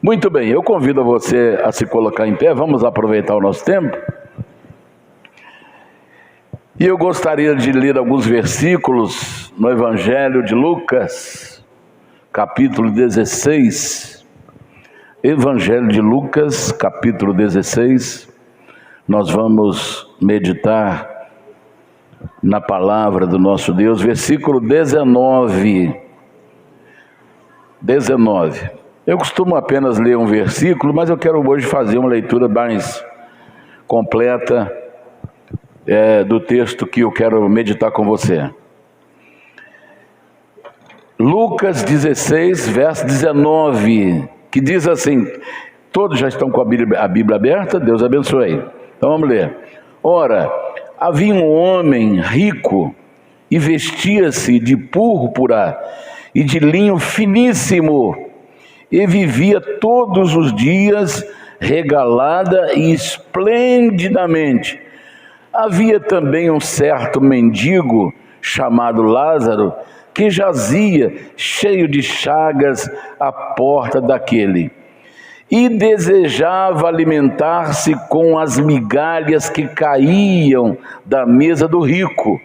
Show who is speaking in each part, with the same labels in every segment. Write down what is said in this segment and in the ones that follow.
Speaker 1: Muito bem, eu convido você a se colocar em pé, vamos aproveitar o nosso tempo. E eu gostaria de ler alguns versículos no Evangelho de Lucas, capítulo 16. Evangelho de Lucas, capítulo 16. Nós vamos meditar na palavra do nosso Deus, versículo 19. Eu costumo apenas ler um versículo, mas eu quero hoje fazer uma leitura mais completa do texto que eu quero meditar com você. Lucas 16, verso 19, que diz assim, todos já estão com a Bíblia aberta? Deus abençoe. Então vamos ler. Ora, havia um homem rico e vestia-se de púrpura e de linho finíssimo, e vivia todos os dias regalada e esplendidamente. Havia também um certo mendigo chamado Lázaro, que jazia cheio de chagas à porta daquele, e desejava alimentar-se com as migalhas que caíam da mesa do rico.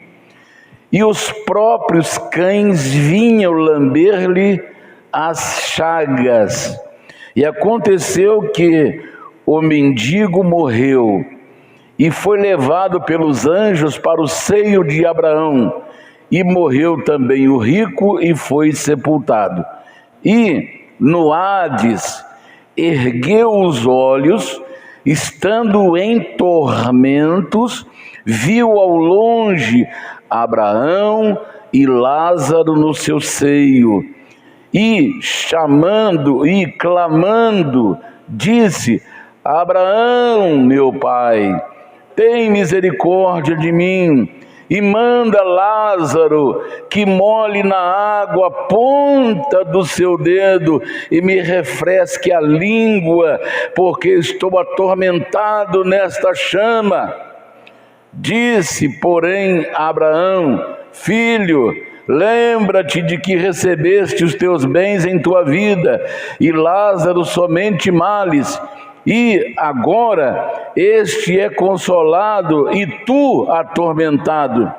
Speaker 1: E os próprios cães vinham lamber-lhe as chagas. E aconteceu que o mendigo morreu e foi levado pelos anjos para o seio de Abraão. E morreu também o rico e foi sepultado. E no Hades ergueu os olhos, estando em tormentos, viu ao longe Abraão e Lázaro no seu seio. E chamando e clamando, disse: Abraão, meu pai, tem misericórdia de mim, e manda Lázaro que molhe na água a ponta do seu dedo e me refresque a língua, porque estou atormentado nesta chama. Disse, porém, Abraão: Filho, lembra-te de que recebeste os teus bens em tua vida, e Lázaro somente males. E agora este é consolado e tu atormentado.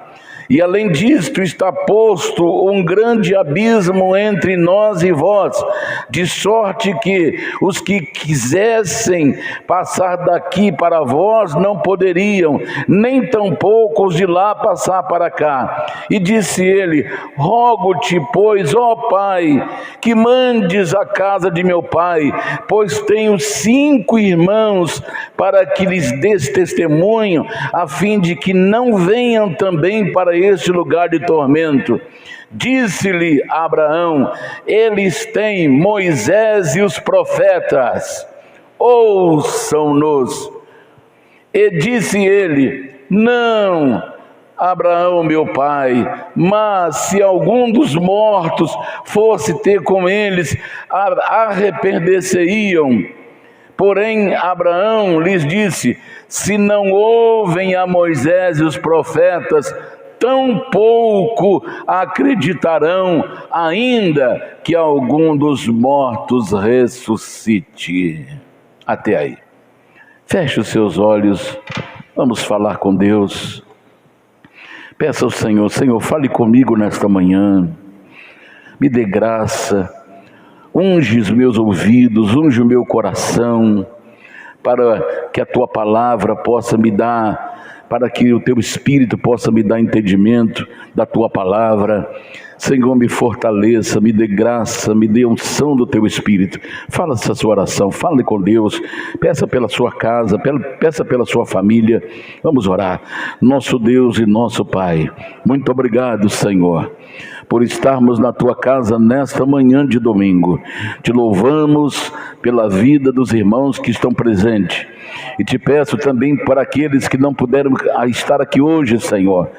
Speaker 1: E além disto está posto um grande abismo entre nós e vós, de sorte que os que quisessem passar daqui para vós não poderiam, nem tampouco os de lá passar para cá. E disse ele: rogo-te, pois, ó Pai, que mandes a casa de meu pai, pois tenho 5 irmãos, para que lhes des testemunho, a fim de que não venham também para este lugar de tormento. Disse-lhe Abraão: eles têm Moisés e os profetas, ouçam-nos. E disse ele: não, Abraão, meu pai, mas se algum dos mortos fosse ter com eles, arrepender-se-iam. Porém, Abraão lhes disse: se não ouvem a Moisés e os profetas, tampouco acreditarão, ainda que algum dos mortos ressuscite. Até aí. Feche os seus olhos, vamos falar com Deus. Peça ao Senhor: Senhor, fale comigo nesta manhã, me dê graça, unge os meus ouvidos, unge o meu coração, para que a Tua palavra possa me dar, para que o Teu Espírito possa me dar entendimento da Tua palavra. Senhor, me fortaleça, me dê graça, me dê unção do Teu Espírito. Fala essa sua oração, fale com Deus, peça pela sua casa, peça pela sua família. Vamos orar. Nosso Deus e nosso Pai, muito obrigado, Senhor, por estarmos na Tua casa nesta manhã de domingo. Te louvamos pela vida dos irmãos que estão presentes. E te peço também para aqueles que não puderam estar aqui hoje, Senhor.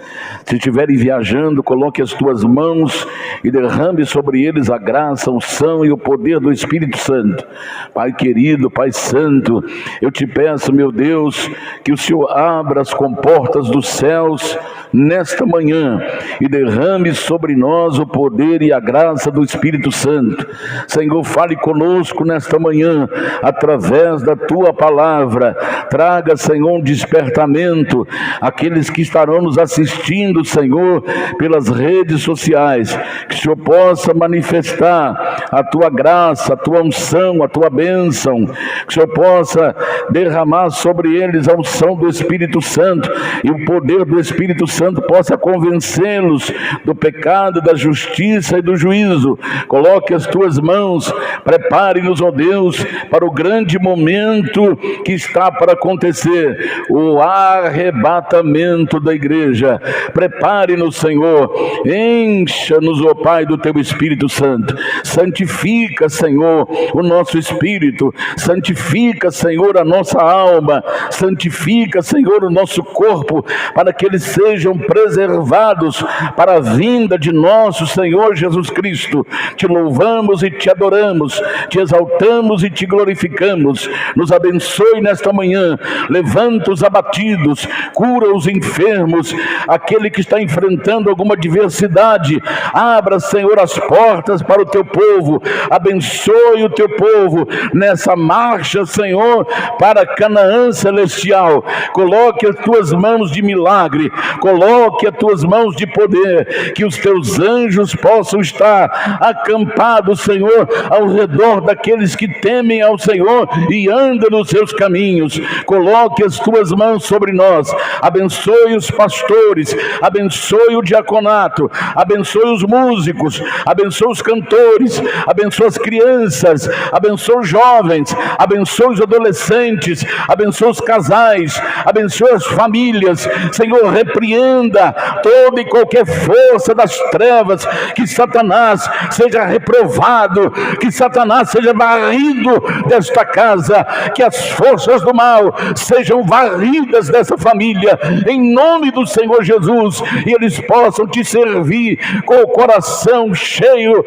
Speaker 1: Se estiverem viajando, coloque as Tuas mãos e derrame sobre eles a graça, a unção e o poder do Espírito Santo. Pai querido, Pai santo, eu te peço, meu Deus, que o Senhor abra as comportas dos céus nesta manhã e derrame sobre nós o poder e a graça do Espírito Santo. Senhor, fale conosco nesta manhã através da tua palavra. Traga, Senhor, um despertamento àqueles que estarão nos assistindo, Senhor, pelas redes sociais. Que o Senhor possa manifestar a tua graça, a tua unção, a tua bênção. Que o Senhor possa derramar sobre eles a unção do Espírito Santo e o poder do Espírito Santo possa convencê-los do pecado, da justiça e do juízo. Coloque as tuas mãos, prepare-nos, ó Deus, para o grande momento que está para acontecer, o arrebatamento da igreja. Prepare-nos, Senhor, encha-nos, ó Pai, do teu Espírito Santo. Santifica, Senhor, o nosso espírito, santifica, Senhor, a nossa alma, santifica, Senhor, o nosso corpo, para que eles sejam preservados para a vinda de nosso Senhor Jesus Cristo. Te louvamos e te adoramos, te exaltamos e te glorificamos. Nos abençoe nesta manhã, levanta os abatidos, cura os enfermos, aquele que está enfrentando alguma adversidade, abra, Senhor, as portas para o teu povo, abençoe o teu povo nessa marcha, Senhor, para Canaã celestial. Coloque as tuas mãos de milagre, coloque as tuas mãos de poder, que os teus anjos possam estar acampados, Senhor, ao redor daqueles que temem ao Senhor e andam nos seus caminhos. Coloque as tuas mãos sobre nós, abençoe os pastores, abençoe o diaconato, abençoe os músicos, abençoe os cantores, abençoe as crianças, abençoe os jovens, abençoe os adolescentes, abençoe os casais, abençoe as famílias. Senhor, repreenda toda e qualquer força das trevas, que Satanás seja reprovado, que Satanás seja varrido desta casa, que as forças do mal sejam varridas dessa família, em nome do Senhor Jesus, e eles possam te servir com o coração cheio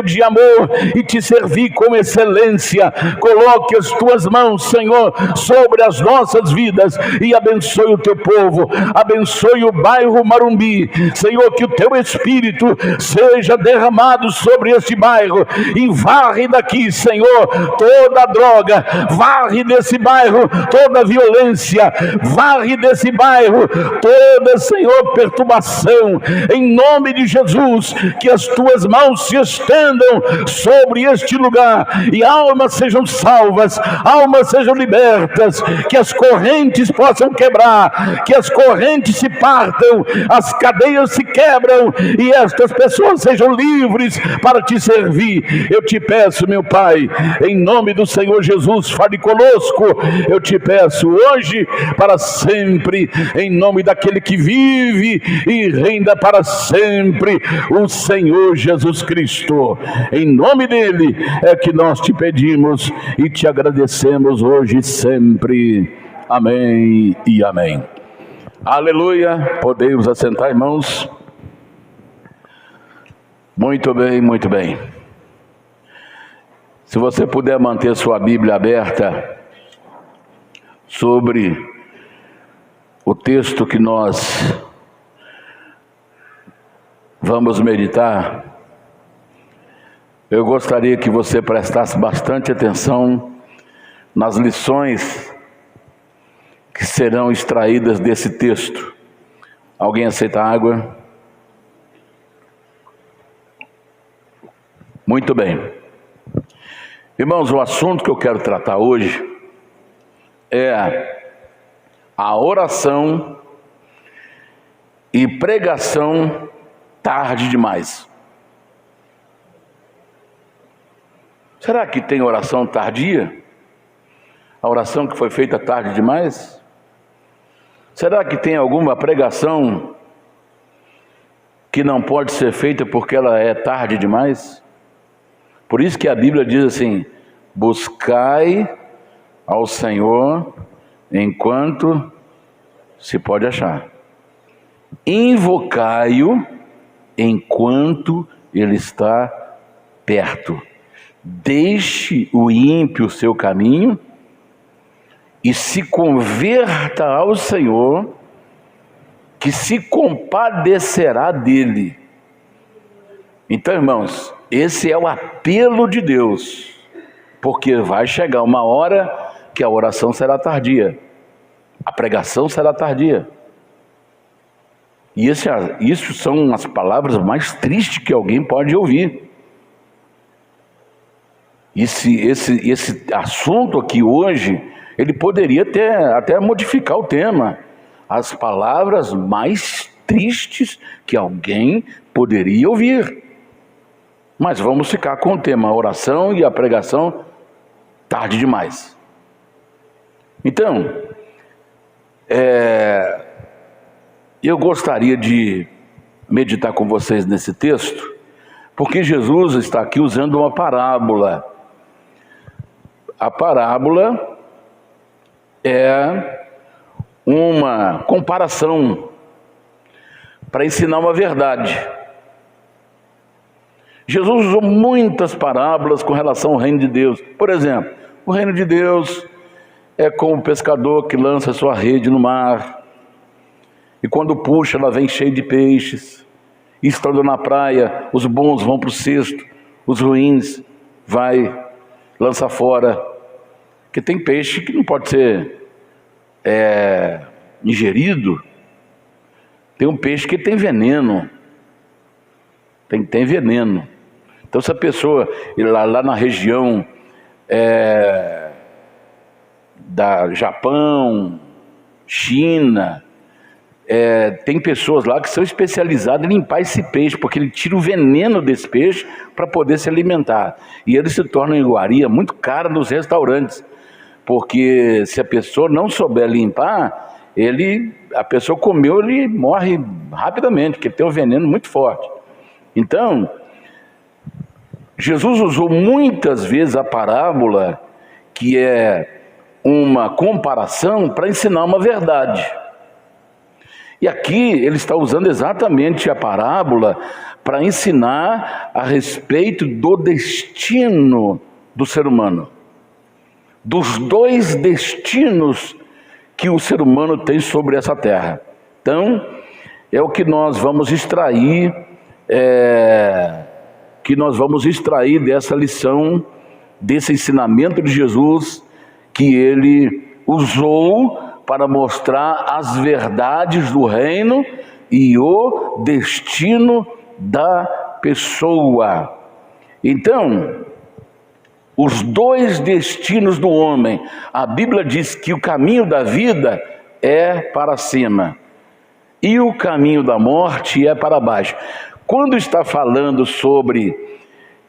Speaker 1: de amor e te servir com excelência. Coloque as tuas mãos, Senhor, sobre as nossas vidas e abençoe o teu povo, abençoe o bairro Marumbi. Senhor, que o teu Espírito seja derramado sobre este bairro e varre daqui, Senhor, toda a droga, varre desse bairro toda a violência, varre desse bairro toda, Senhor, perturbação, em nome de Jesus. Que as tuas mãos se estendam sobre este lugar e almas sejam salvas, almas sejam libertas, que as correntes possam quebrar, que as correntes se partam, as cadeias se quebram e estas pessoas sejam livres para te servir. Eu te peço, meu Pai, em nome do Senhor Jesus, fale conosco. Eu te peço hoje, para sempre, em nome daquele que vive e reina para sempre, o Senhor Jesus Cristo. Em nome dele é que nós te pedimos e te agradecemos hoje e sempre. Amém e amém. Aleluia. Podemos assentar, irmãos? Muito bem, muito bem. Se você puder manter sua Bíblia aberta sobre o texto que nós vamos meditar, eu gostaria que você prestasse bastante atenção nas lições que serão extraídas desse texto. Alguém aceita água? Muito bem. Irmãos, o assunto que eu quero tratar hoje é a oração e pregação tarde demais. Será que tem oração tardia? A oração que foi feita tarde demais? Será que tem alguma pregação que não pode ser feita porque ela é tarde demais? Por isso que a Bíblia diz assim: buscai ao Senhor enquanto se pode achar, invocai-o enquanto ele está perto. Deixe o ímpio o seu caminho e se converta ao Senhor, que se compadecerá dele. Então, irmãos, esse é o apelo de Deus, porque vai chegar uma hora que a oração será tardia, a pregação será tardia. E isso são as palavras mais tristes que alguém pode ouvir. Esse assunto aqui hoje, ele poderia até modificar o tema. As palavras mais tristes que alguém poderia ouvir. Mas vamos ficar com o tema, a oração e a pregação, tarde demais. Então, eu gostaria de meditar com vocês nesse texto, porque Jesus está aqui usando uma parábola. A parábola é uma comparação para ensinar uma verdade. Jesus usou muitas parábolas com relação ao reino de Deus. Por exemplo, o reino de Deus é como o pescador que lança sua rede no mar, e quando puxa ela vem cheia de peixes, e estando na praia, os bons vão para o cesto, os ruins lança fora, porque tem peixe que não pode ser ingerido. Tem um peixe que tem veneno, tem veneno. Então, se a pessoa ir lá na região da Japão, China, tem pessoas lá que são especializadas em limpar esse peixe, porque ele tira o veneno desse peixe para poder se alimentar. E ele se torna uma iguaria muito cara nos restaurantes, porque se a pessoa não souber limpar, a pessoa comeu, ele morre rapidamente, porque tem um veneno muito forte. Então, Jesus usou muitas vezes a parábola, que é uma comparação, para ensinar uma verdade. E aqui ele está usando exatamente a parábola para ensinar a respeito do destino do ser humano, dos dois destinos que o ser humano tem sobre essa terra. Então, é o que nós vamos extrair, dessa lição, desse ensinamento de Jesus, que ele usou para mostrar as verdades do reino e o destino da pessoa. Então, os dois destinos do homem, a Bíblia diz que o caminho da vida é para cima e o caminho da morte é para baixo. Quando está falando sobre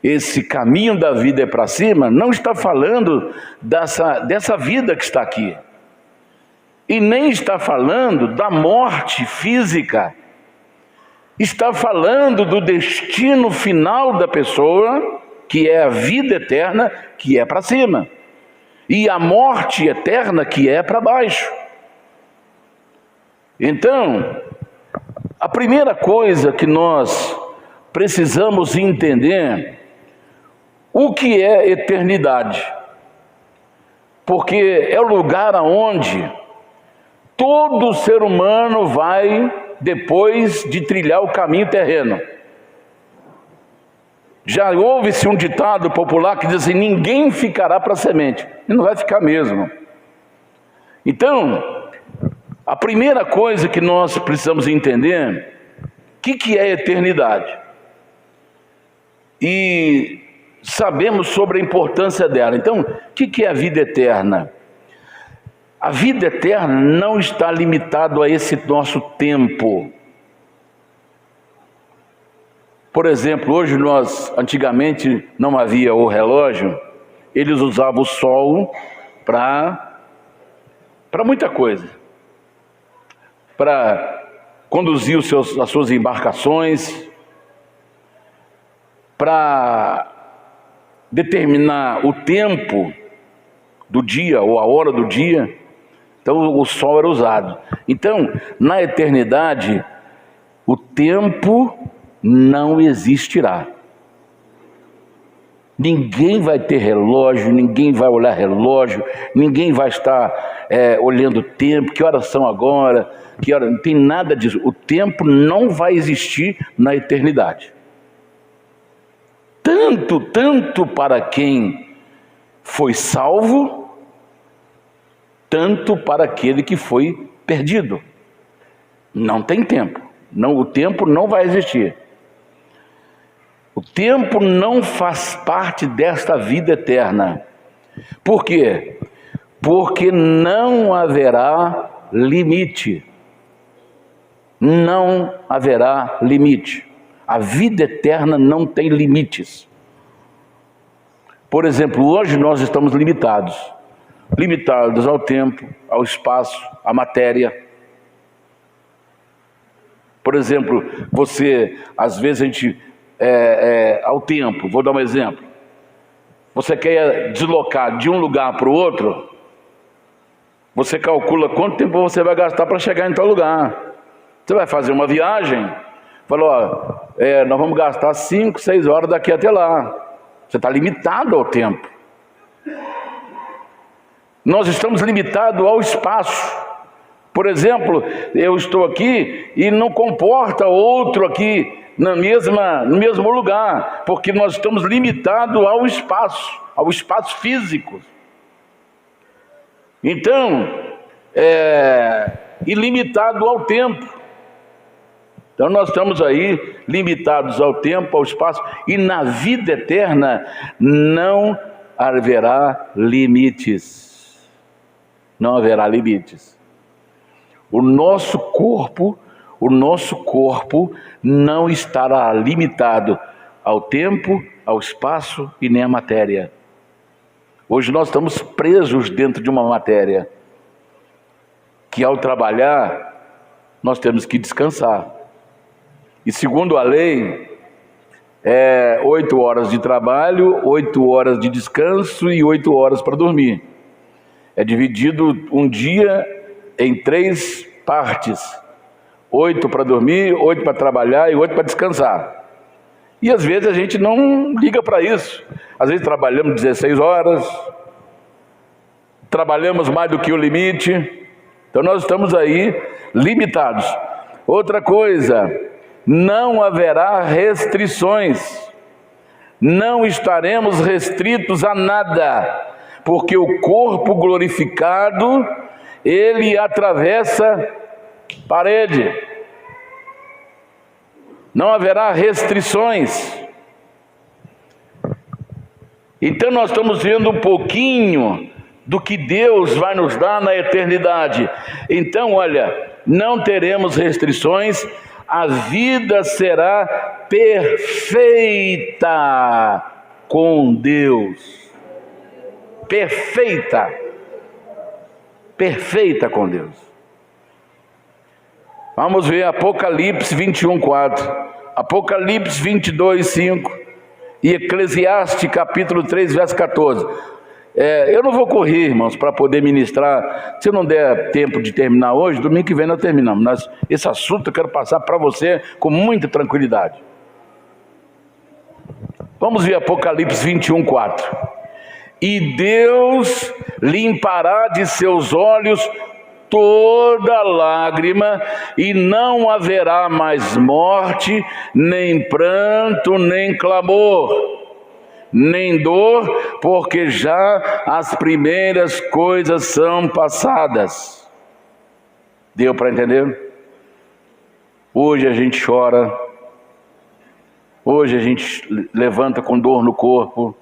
Speaker 1: esse caminho da vida é para cima, não está falando dessa vida que está aqui. E nem está falando da morte física. Está falando do destino final da pessoa, que é a vida eterna, que é para cima. E a morte eterna, que é para baixo. Então, a primeira coisa que nós precisamos entender, o que é eternidade? Porque é o lugar aonde todo ser humano vai depois de trilhar o caminho terreno. Já houve-se um ditado popular que diz assim: ninguém ficará para a semente. E não vai ficar mesmo. Então, a primeira coisa que nós precisamos entender, o que é eternidade? E sabemos sobre a importância dela. Então, o que é a vida eterna? A vida eterna não está limitado a esse nosso tempo. Por exemplo, hoje antigamente não havia o relógio, eles usavam o sol para muita coisa. Para conduzir as suas embarcações, para determinar o tempo do dia ou a hora do dia. Então o sol era usado. Então, na eternidade, o tempo não existirá. Ninguém vai ter relógio, ninguém vai olhar relógio, ninguém vai estar olhando o tempo, que horas são agora, que hora, não tem nada disso. O tempo não vai existir na eternidade. Tanto para quem foi salvo, tanto para aquele que foi perdido. Não tem tempo. Não, o tempo não vai existir. O tempo não faz parte desta vida eterna. Por quê? Porque não haverá limite. Não haverá limite. A vida eterna não tem limites. Por exemplo, hoje nós estamos limitados ao tempo, ao espaço, à matéria. Por exemplo, às vezes a gente, ao tempo, vou dar um exemplo. Você quer deslocar de um lugar para o outro, você calcula quanto tempo você vai gastar para chegar em tal lugar. Você vai fazer uma viagem, fala, nós vamos gastar 5, 6 horas daqui até lá. Você está limitado ao tempo. Nós estamos limitados ao espaço. Por exemplo, eu estou aqui e não comporta outro aqui no mesmo lugar, porque nós estamos limitados ao espaço físico. Então, ilimitado ao tempo. Então nós estamos aí limitados ao tempo, ao espaço, e na vida eterna não haverá limites. Não haverá limites. O nosso corpo não estará limitado ao tempo, ao espaço e nem à matéria. Hoje nós estamos presos dentro de uma matéria que, ao trabalhar, nós temos que descansar. E segundo a lei, 8 horas de trabalho, 8 horas de descanso e 8 horas para dormir. É dividido um dia em 3 partes. 8 para dormir, 8 para trabalhar e 8 para descansar. E às vezes a gente não liga para isso. Às vezes trabalhamos 16 horas, trabalhamos mais do que o limite. Então nós estamos aí limitados. Outra coisa, não haverá restrições. Não estaremos restritos a nada, porque o corpo glorificado, ele atravessa parede. Não haverá restrições. Então nós estamos vendo um pouquinho do que Deus vai nos dar na eternidade. Então, olha, não teremos restrições, a vida será perfeita com Deus. Perfeita. Perfeita com Deus. Vamos ver Apocalipse 21:4, Apocalipse 22:5 e Eclesiastes capítulo 3, verso 14. Eu não vou correr, irmãos, para poder ministrar. Se não der tempo de terminar hoje, domingo que vem nós terminamos. Mas esse assunto eu quero passar para você com muita tranquilidade. Vamos ver Apocalipse 21:4. E Deus limpará de seus olhos toda lágrima, e não haverá mais morte, nem pranto, nem clamor, nem dor, porque já as primeiras coisas são passadas. Deu para entender? Hoje a gente chora, hoje a gente levanta com dor no corpo.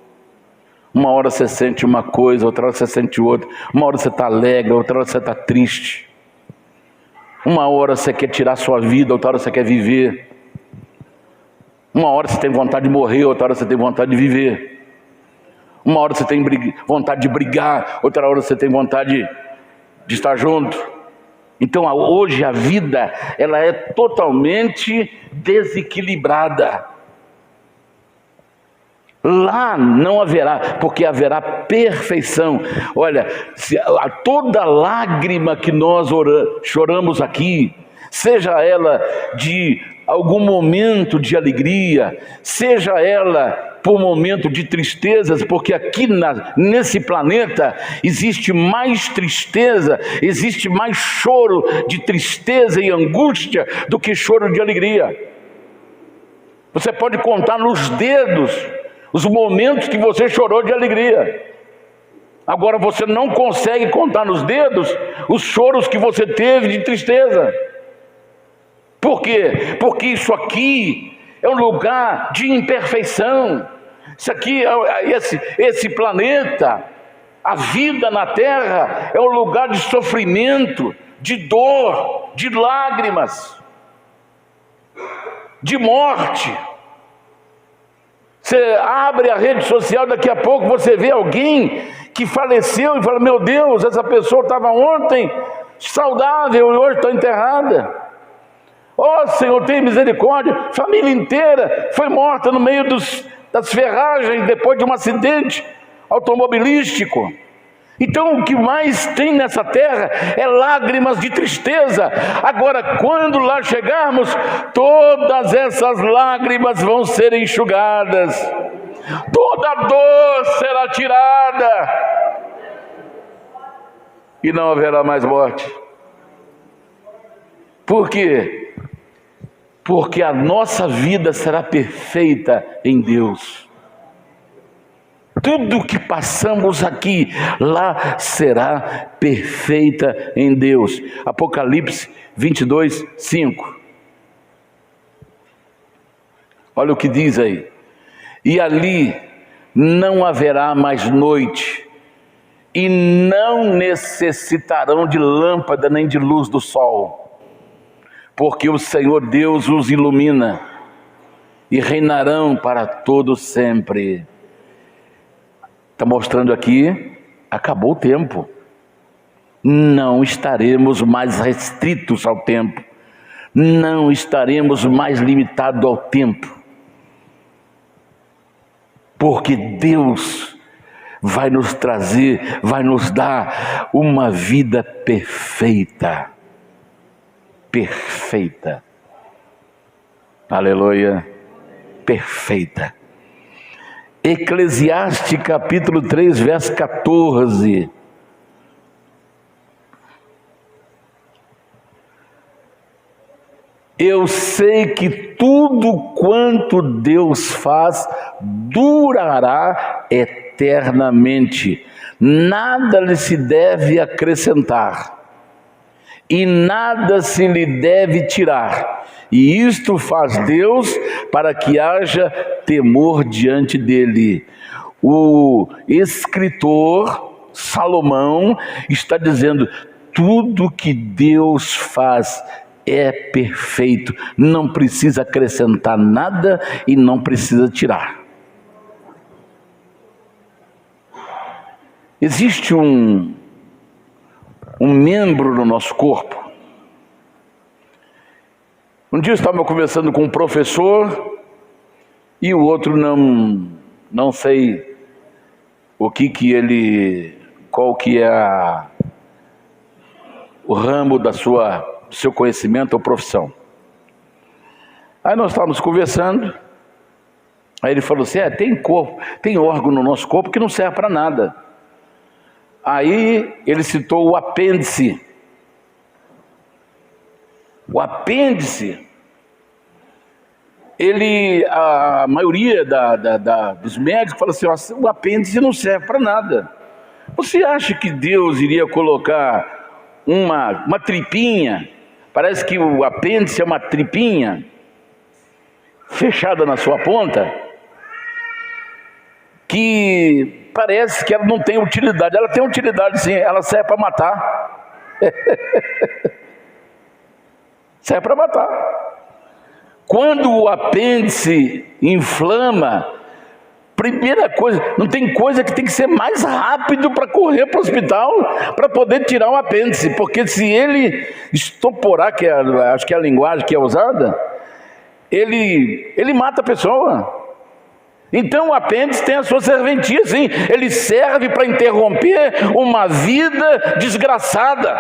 Speaker 1: Uma hora você sente uma coisa, outra hora você sente outra. Uma hora você está alegre, outra hora você está triste. Uma hora você quer tirar sua vida, outra hora você quer viver. Uma hora você tem vontade de morrer, outra hora você tem vontade de viver. Uma hora você tem vontade de brigar, outra hora você tem vontade de estar junto. Então hoje a vida, ela é totalmente desequilibrada. Lá não haverá, porque haverá perfeição. Olha, toda lágrima que nós choramos aqui, seja ela de algum momento de alegria, seja ela por momento de tristezas, porque aqui nesse planeta existe mais tristeza, existe mais choro de tristeza e angústia do que choro de alegria. Você pode contar nos dedos os momentos que você chorou de alegria. Agora você não consegue contar nos dedos os choros que você teve de tristeza. Por quê? Porque isso aqui é um lugar de imperfeição. Isso aqui, esse planeta, a vida na Terra, é um lugar de sofrimento, de dor, de lágrimas, de morte. Você abre a rede social, daqui a pouco você vê alguém que faleceu e fala: meu Deus, essa pessoa estava ontem saudável e hoje está enterrada. Ó Senhor, tem misericórdia, família inteira foi morta no meio das ferragens depois de um acidente automobilístico. Então o que mais tem nessa terra é lágrimas de tristeza. Agora, quando lá chegarmos, todas essas lágrimas vão ser enxugadas, toda dor será tirada e não haverá mais morte. Por quê? Porque a nossa vida será perfeita em Deus. Tudo que passamos aqui, lá será perfeita em Deus. Apocalipse 22, 5. Olha o que diz aí. E ali não haverá mais noite, e não necessitarão de lâmpada nem de luz do sol, porque o Senhor Deus os ilumina, e reinarão para todo sempre. Está mostrando aqui, acabou o tempo. Não estaremos mais restritos ao tempo. Não estaremos mais limitados ao tempo. Porque Deus vai nos trazer, vai nos dar uma vida perfeita. Perfeita. Aleluia. Perfeita. Eclesiastes capítulo 3, verso 14. Eu sei que tudo quanto Deus faz durará eternamente. Nada lhe se deve acrescentar e nada se lhe deve tirar. E isto faz Deus para que haja temor diante dele. O escritor Salomão está dizendo: tudo que Deus faz é perfeito, não precisa acrescentar nada e não precisa tirar. Existe um membro no nosso corpo. Um dia eu estava conversando com um professor e o outro não sei o que ele, qual que é o ramo do seu conhecimento ou profissão. Aí nós estávamos conversando, aí ele falou assim: tem órgão no nosso corpo que não serve para nada. Aí ele citou o apêndice. O apêndice, a maioria dos médicos fala assim: o apêndice não serve para nada. Você acha que Deus iria colocar uma tripinha? Parece que o apêndice é uma tripinha fechada na sua ponta, que parece que ela não tem utilidade. Ela tem utilidade sim, ela serve para matar. Serve para matar. Quando o apêndice inflama, primeira coisa, não tem coisa que tem que ser mais rápido para correr para o hospital para poder tirar o apêndice, porque se ele estoporar, acho que é a linguagem que é usada, ele mata a pessoa. Então o apêndice tem a sua serventia, sim, ele serve para interromper uma vida desgraçada.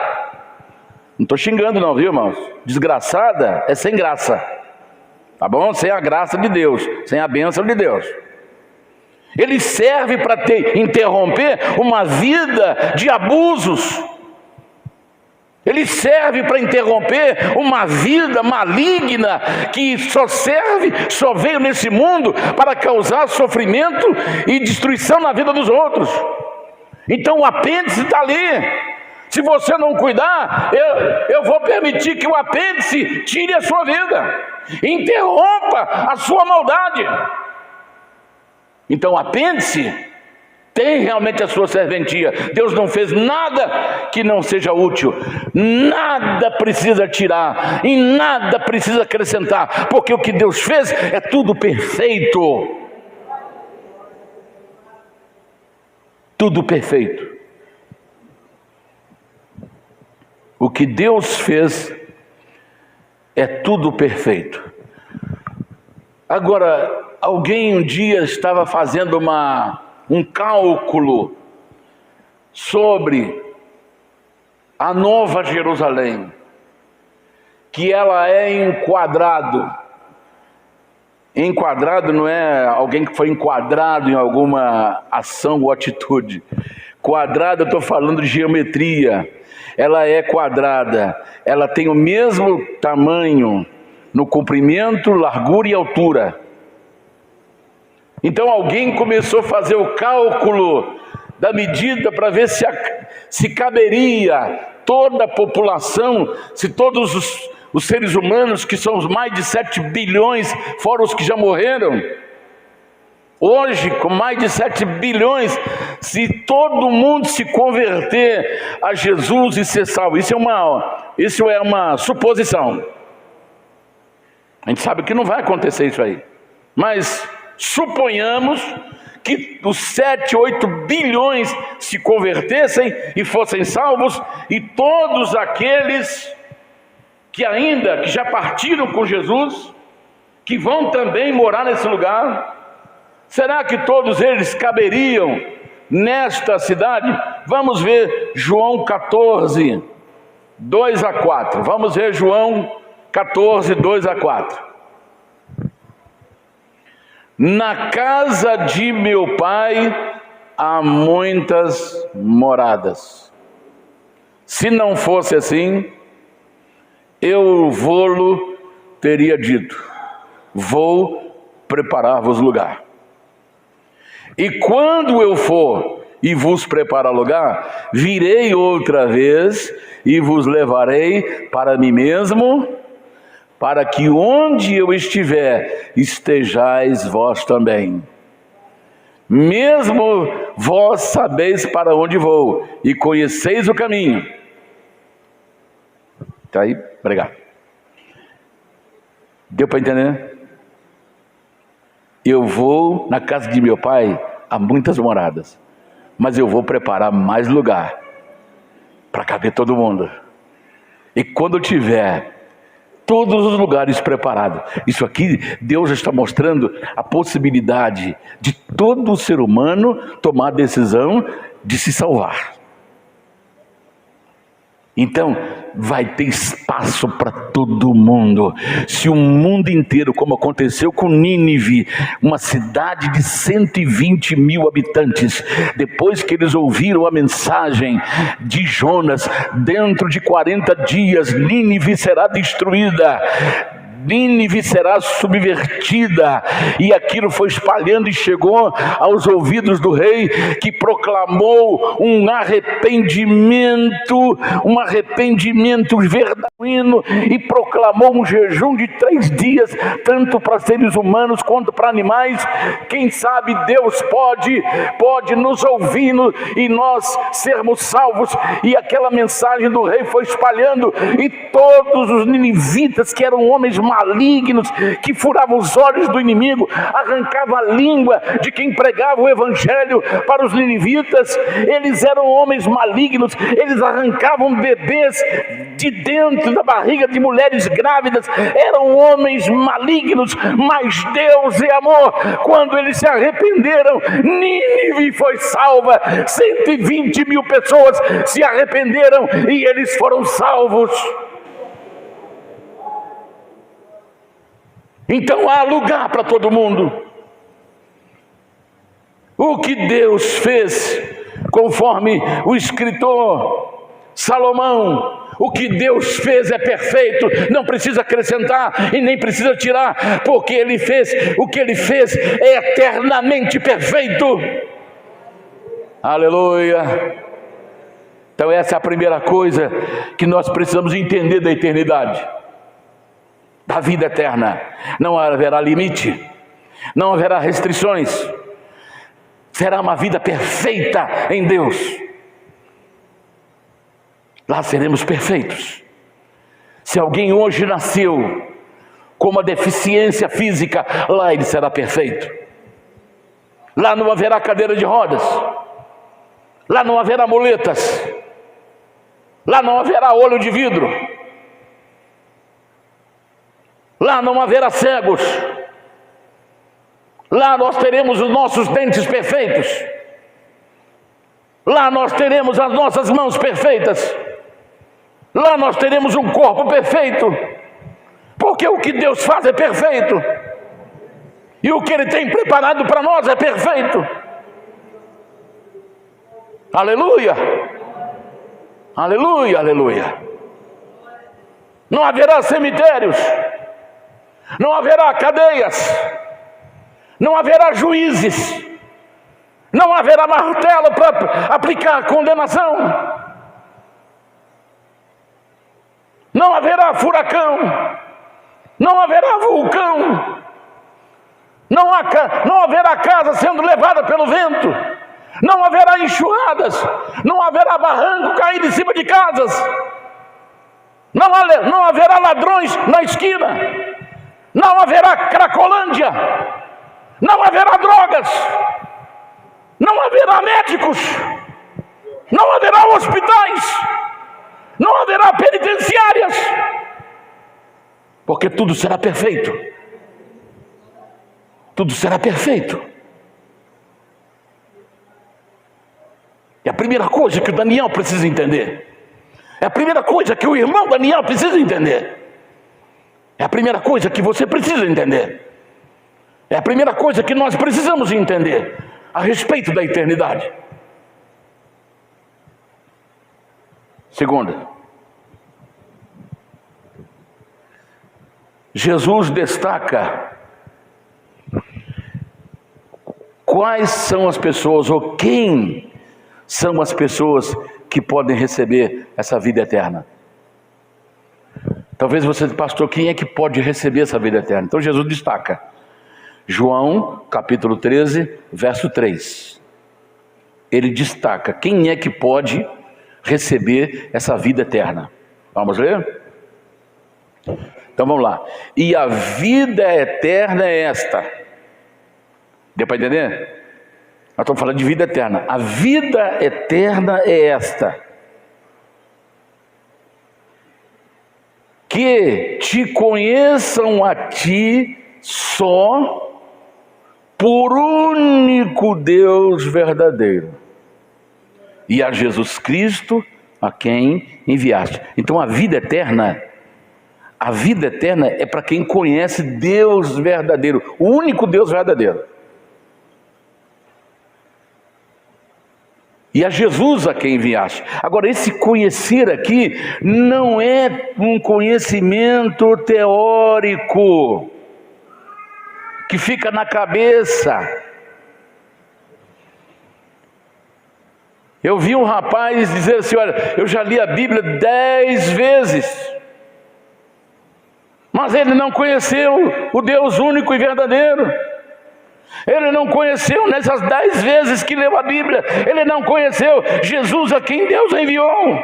Speaker 1: Não estou xingando não, viu, irmãos? Desgraçada é sem graça. tá bom? Sem a graça de Deus, sem a bênção de Deus. Ele serve para interromper uma vida de abusos. Ele serve para interromper uma vida maligna que só veio nesse mundo para causar sofrimento e destruição na vida dos outros. Então o apêndice está ali. Se você não cuidar, eu vou permitir que o apêndice tire a sua vida, interrompa a sua maldade. Então o apêndice tem realmente a sua serventia. Deus não fez nada que não seja útil. Nada precisa tirar e nada precisa acrescentar, porque o que Deus fez é tudo perfeito. Tudo perfeito. O que Deus fez é tudo perfeito. Agora, alguém um dia estava fazendo um cálculo sobre a Nova Jerusalém, que ela é em quadrado. Enquadrado não é alguém que foi enquadrado em alguma ação ou atitude. Quadrado, eu estou falando de geometria. Ela é quadrada, ela tem o mesmo tamanho no comprimento, largura e altura. Então alguém começou a fazer o cálculo da medida para ver se caberia toda a população, se todos os seres humanos, que são os mais de 7 bilhões, fora os que já morreram. Hoje, com mais de 7 bilhões, se todo mundo se converter a Jesus e ser salvo, isso é uma suposição. A gente sabe que não vai acontecer isso aí, mas suponhamos que os 7, 8 bilhões se convertessem e fossem salvos, e todos aqueles que já partiram com Jesus, que vão também morar nesse lugar, será que todos eles caberiam nesta cidade? Vamos ver João 14, 2 a 4. Vamos ver João 14, 2 a 4. Na casa de meu pai há muitas moradas. Se não fosse assim, eu vou-lo teria dito: vou preparar-vos lugar. E quando eu for e vos preparar lugar, virei outra vez e vos levarei para mim mesmo, para que onde eu estiver, estejais vós também. Mesmo vós sabeis para onde vou e conheceis o caminho. Está aí? Obrigado. Deu para entender? Eu vou na casa de meu pai, há muitas moradas, mas eu vou preparar mais lugar para caber todo mundo. E quando eu tiver todos os lugares preparados, isso aqui Deus está mostrando a possibilidade de todo ser humano tomar a decisão de se salvar. Então vai ter espaço para todo mundo. Se o mundo inteiro, como aconteceu com Nínive, uma cidade de 120 mil habitantes, depois que eles ouviram a mensagem de Jonas, dentro de 40 dias Nínive será destruída, Nínive será subvertida, e aquilo foi espalhando e chegou aos ouvidos do rei, que proclamou um arrependimento verdadeiro, e proclamou um jejum de 3 dias, tanto para seres humanos quanto para animais. Quem sabe Deus pode nos ouvir e nós sermos salvos. E aquela mensagem do rei foi espalhando, e todos os ninivitas, que eram homens malignos, que furavam os olhos do inimigo, arrancavam a língua de quem pregava o evangelho para os ninivitas. Eles eram homens malignos, eles arrancavam bebês de dentro da barriga de mulheres grávidas, eram homens malignos, mas Deus é amor. Quando eles se arrependeram, Nínive foi salva, 120 mil pessoas se arrependeram e eles foram salvos. Então há lugar para todo mundo. O que Deus fez, conforme o escritor Salomão, o que Deus fez é perfeito, não precisa acrescentar e nem precisa tirar, porque Ele fez, o que Ele fez é eternamente perfeito. Aleluia! Então essa é a primeira coisa que nós precisamos entender da eternidade, da vida eterna. Não haverá limite, não haverá restrições, será uma vida perfeita em Deus. Lá seremos perfeitos. Se alguém hoje nasceu com uma deficiência física, lá ele será perfeito. Lá não haverá cadeira de rodas, lá não haverá muletas, lá não haverá olho de vidro, lá não haverá cegos, lá nós teremos os nossos dentes perfeitos, lá nós teremos as nossas mãos perfeitas, lá nós teremos um corpo perfeito, porque o que Deus faz é perfeito, e o que Ele tem preparado para nós é perfeito. Aleluia, aleluia, aleluia. Não haverá cemitérios, não haverá cadeias, não haverá juízes, não haverá martelo para aplicar condenação, não haverá furacão, não haverá vulcão, não haverá casa sendo levada pelo vento, não haverá enxurradas, não haverá barranco caindo em cima de casas, não haverá ladrões na esquina, não haverá cracolândia, não haverá drogas, não haverá médicos, não haverá hospitais, não haverá penitenciárias, porque tudo será perfeito. Tudo será perfeito. É a primeira coisa que o Daniel precisa entender. É a primeira coisa que o irmão Daniel precisa entender. É a primeira coisa que você precisa entender. É a primeira coisa que nós precisamos entender a respeito da eternidade. Segunda, Jesus destaca quais são as pessoas, ou quem são as pessoas que podem receber essa vida eterna. Talvez você, pastor, quem é que pode receber essa vida eterna? Então Jesus destaca, João capítulo 13, verso 3. Ele destaca quem é que pode receber essa vida eterna. Vamos ler? Então vamos lá. E a vida eterna é esta. Deu para entender? Nós estamos falando de vida eterna. A vida eterna é esta: que te conheçam a ti só, por único Deus verdadeiro, e a Jesus Cristo a quem enviaste. Então a vida eterna é para quem conhece Deus verdadeiro, o único Deus verdadeiro. E a Jesus a quem enviaste. Agora, esse conhecer aqui não é um conhecimento teórico que fica na cabeça. Eu vi um rapaz dizer assim: olha, eu já li a Bíblia 10 vezes, mas ele não conheceu o Deus único e verdadeiro. Ele não conheceu nessas 10 vezes que leu a Bíblia, ele não conheceu Jesus a quem Deus enviou.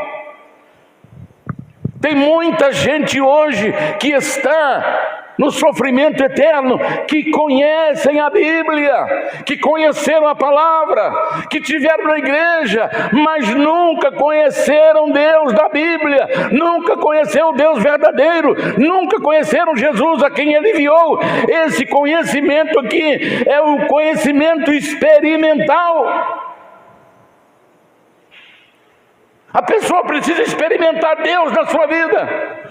Speaker 1: Tem muita gente hoje que está no sofrimento eterno, que conhecem a Bíblia, que conheceram a palavra, que tiveram na igreja, mas nunca conheceram Deus da Bíblia, nunca conheceram o Deus verdadeiro, nunca conheceram Jesus a quem Ele enviou. Esse conhecimento aqui é o conhecimento experimental. A pessoa precisa experimentar Deus na sua vida.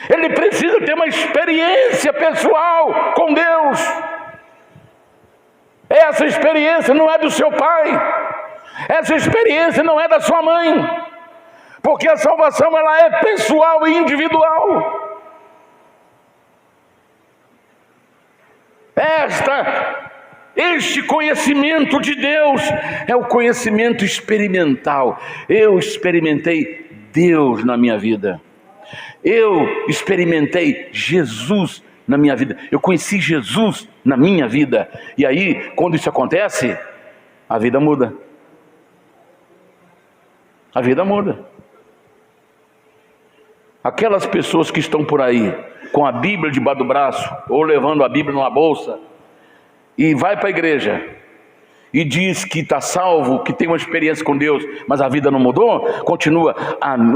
Speaker 1: Ele precisa ter uma experiência pessoal com Deus. Essa experiência não é do seu pai, essa experiência não é da sua mãe, porque a salvação ela é pessoal e individual. Este conhecimento de Deus é o conhecimento experimental. Eu experimentei Deus na minha vida. Eu experimentei Jesus na minha vida. Eu conheci Jesus na minha vida. E aí, quando isso acontece, a vida muda. A vida muda. Aquelas pessoas que estão por aí com a Bíblia debaixo do braço, ou levando a Bíblia numa bolsa, e vai para a igreja e diz que está salvo, que tem uma experiência com Deus, mas a vida não mudou, continua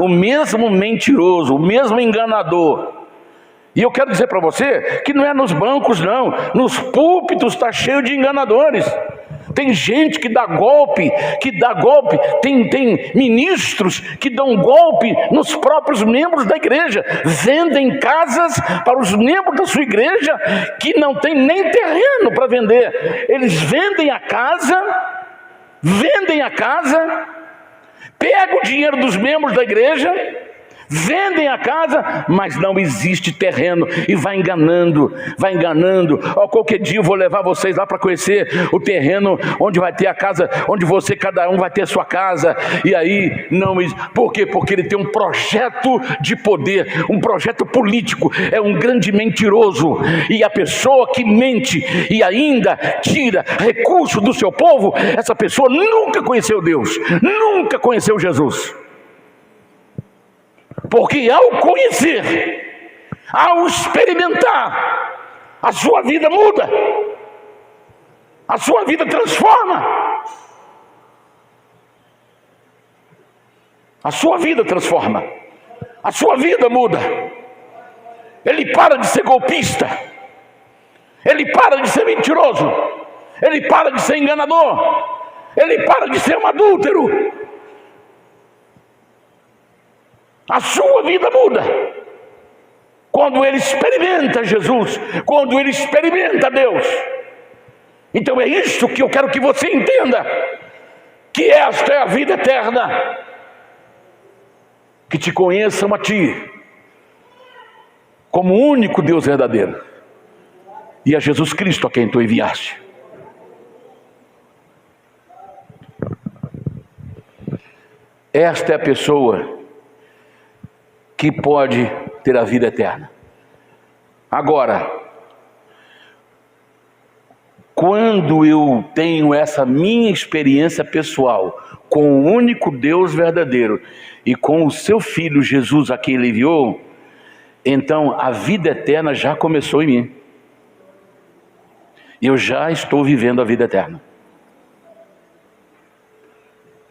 Speaker 1: o mesmo mentiroso, o mesmo enganador. E eu quero dizer para você que não é nos bancos não, nos púlpitos está cheio de enganadores. Tem gente que dá golpe, tem ministros que dão golpe nos próprios membros da igreja, vendem casas para os membros da sua igreja que não tem nem terreno para vender. Eles vendem a casa, pegam o dinheiro dos membros da igreja, vendem a casa, mas não existe terreno, e vai enganando. Qualquer dia eu vou levar vocês lá para conhecer o terreno onde vai ter a casa, onde cada um vai ter a sua casa. E aí, por quê? Porque ele tem um projeto de poder, um projeto político, é um grande mentiroso. E a pessoa que mente e ainda tira recurso do seu povo, essa pessoa nunca conheceu Deus, nunca conheceu Jesus. Porque ao conhecer, ao experimentar, a sua vida muda, a sua vida transforma, a sua vida muda. Ele para de ser golpista, ele para de ser mentiroso, ele para de ser enganador, ele para de ser um adúltero. A sua vida muda quando ele experimenta Jesus, quando ele experimenta Deus. Então é isso que eu quero que você entenda, que esta é a vida eterna, que te conheçam a ti como o único Deus verdadeiro e a Jesus Cristo a quem tu enviaste. Esta é a pessoa que pode ter a vida eterna. Agora, quando eu tenho essa minha experiência pessoal com o único Deus verdadeiro e com o seu Filho Jesus a quem ele enviou, então a vida eterna já começou em mim. Eu já estou vivendo a vida eterna.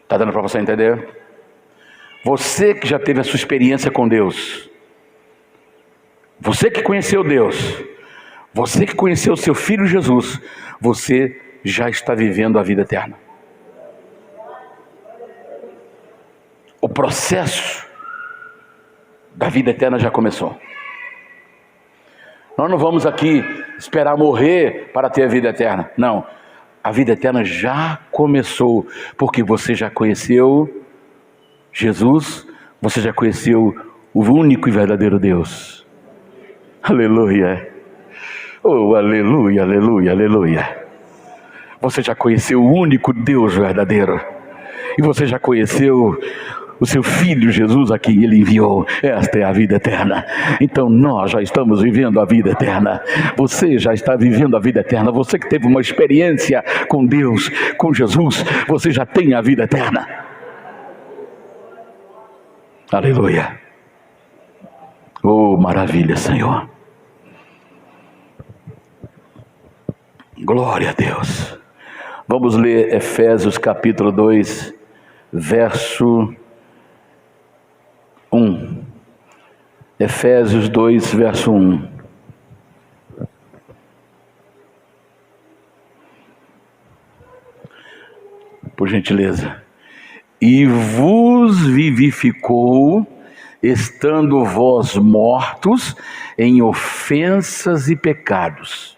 Speaker 1: Está dando para você entender? Você que já teve a sua experiência com Deus, você que conheceu Deus, você que conheceu o seu Filho Jesus, você já está vivendo a vida eterna. O processo da vida eterna já começou. Nós não vamos aqui esperar morrer para ter a vida eterna. Não, a vida eterna já começou, porque você já conheceu Jesus, você já conheceu o único e verdadeiro Deus. Aleluia. Oh, aleluia, aleluia, aleluia. Você já conheceu o único Deus verdadeiro. E você já conheceu o seu Filho Jesus a quem ele enviou. Esta é a vida eterna. Então nós já estamos vivendo a vida eterna. Você já está vivendo a vida eterna. Você que teve uma experiência com Deus, com Jesus, você já tem a vida eterna. Aleluia. Oh, maravilha, Senhor. Glória a Deus. Vamos ler Efésios capítulo 2, verso 1. Efésios 2, verso 1. Por gentileza. E vos vivificou, estando vós mortos em ofensas e pecados,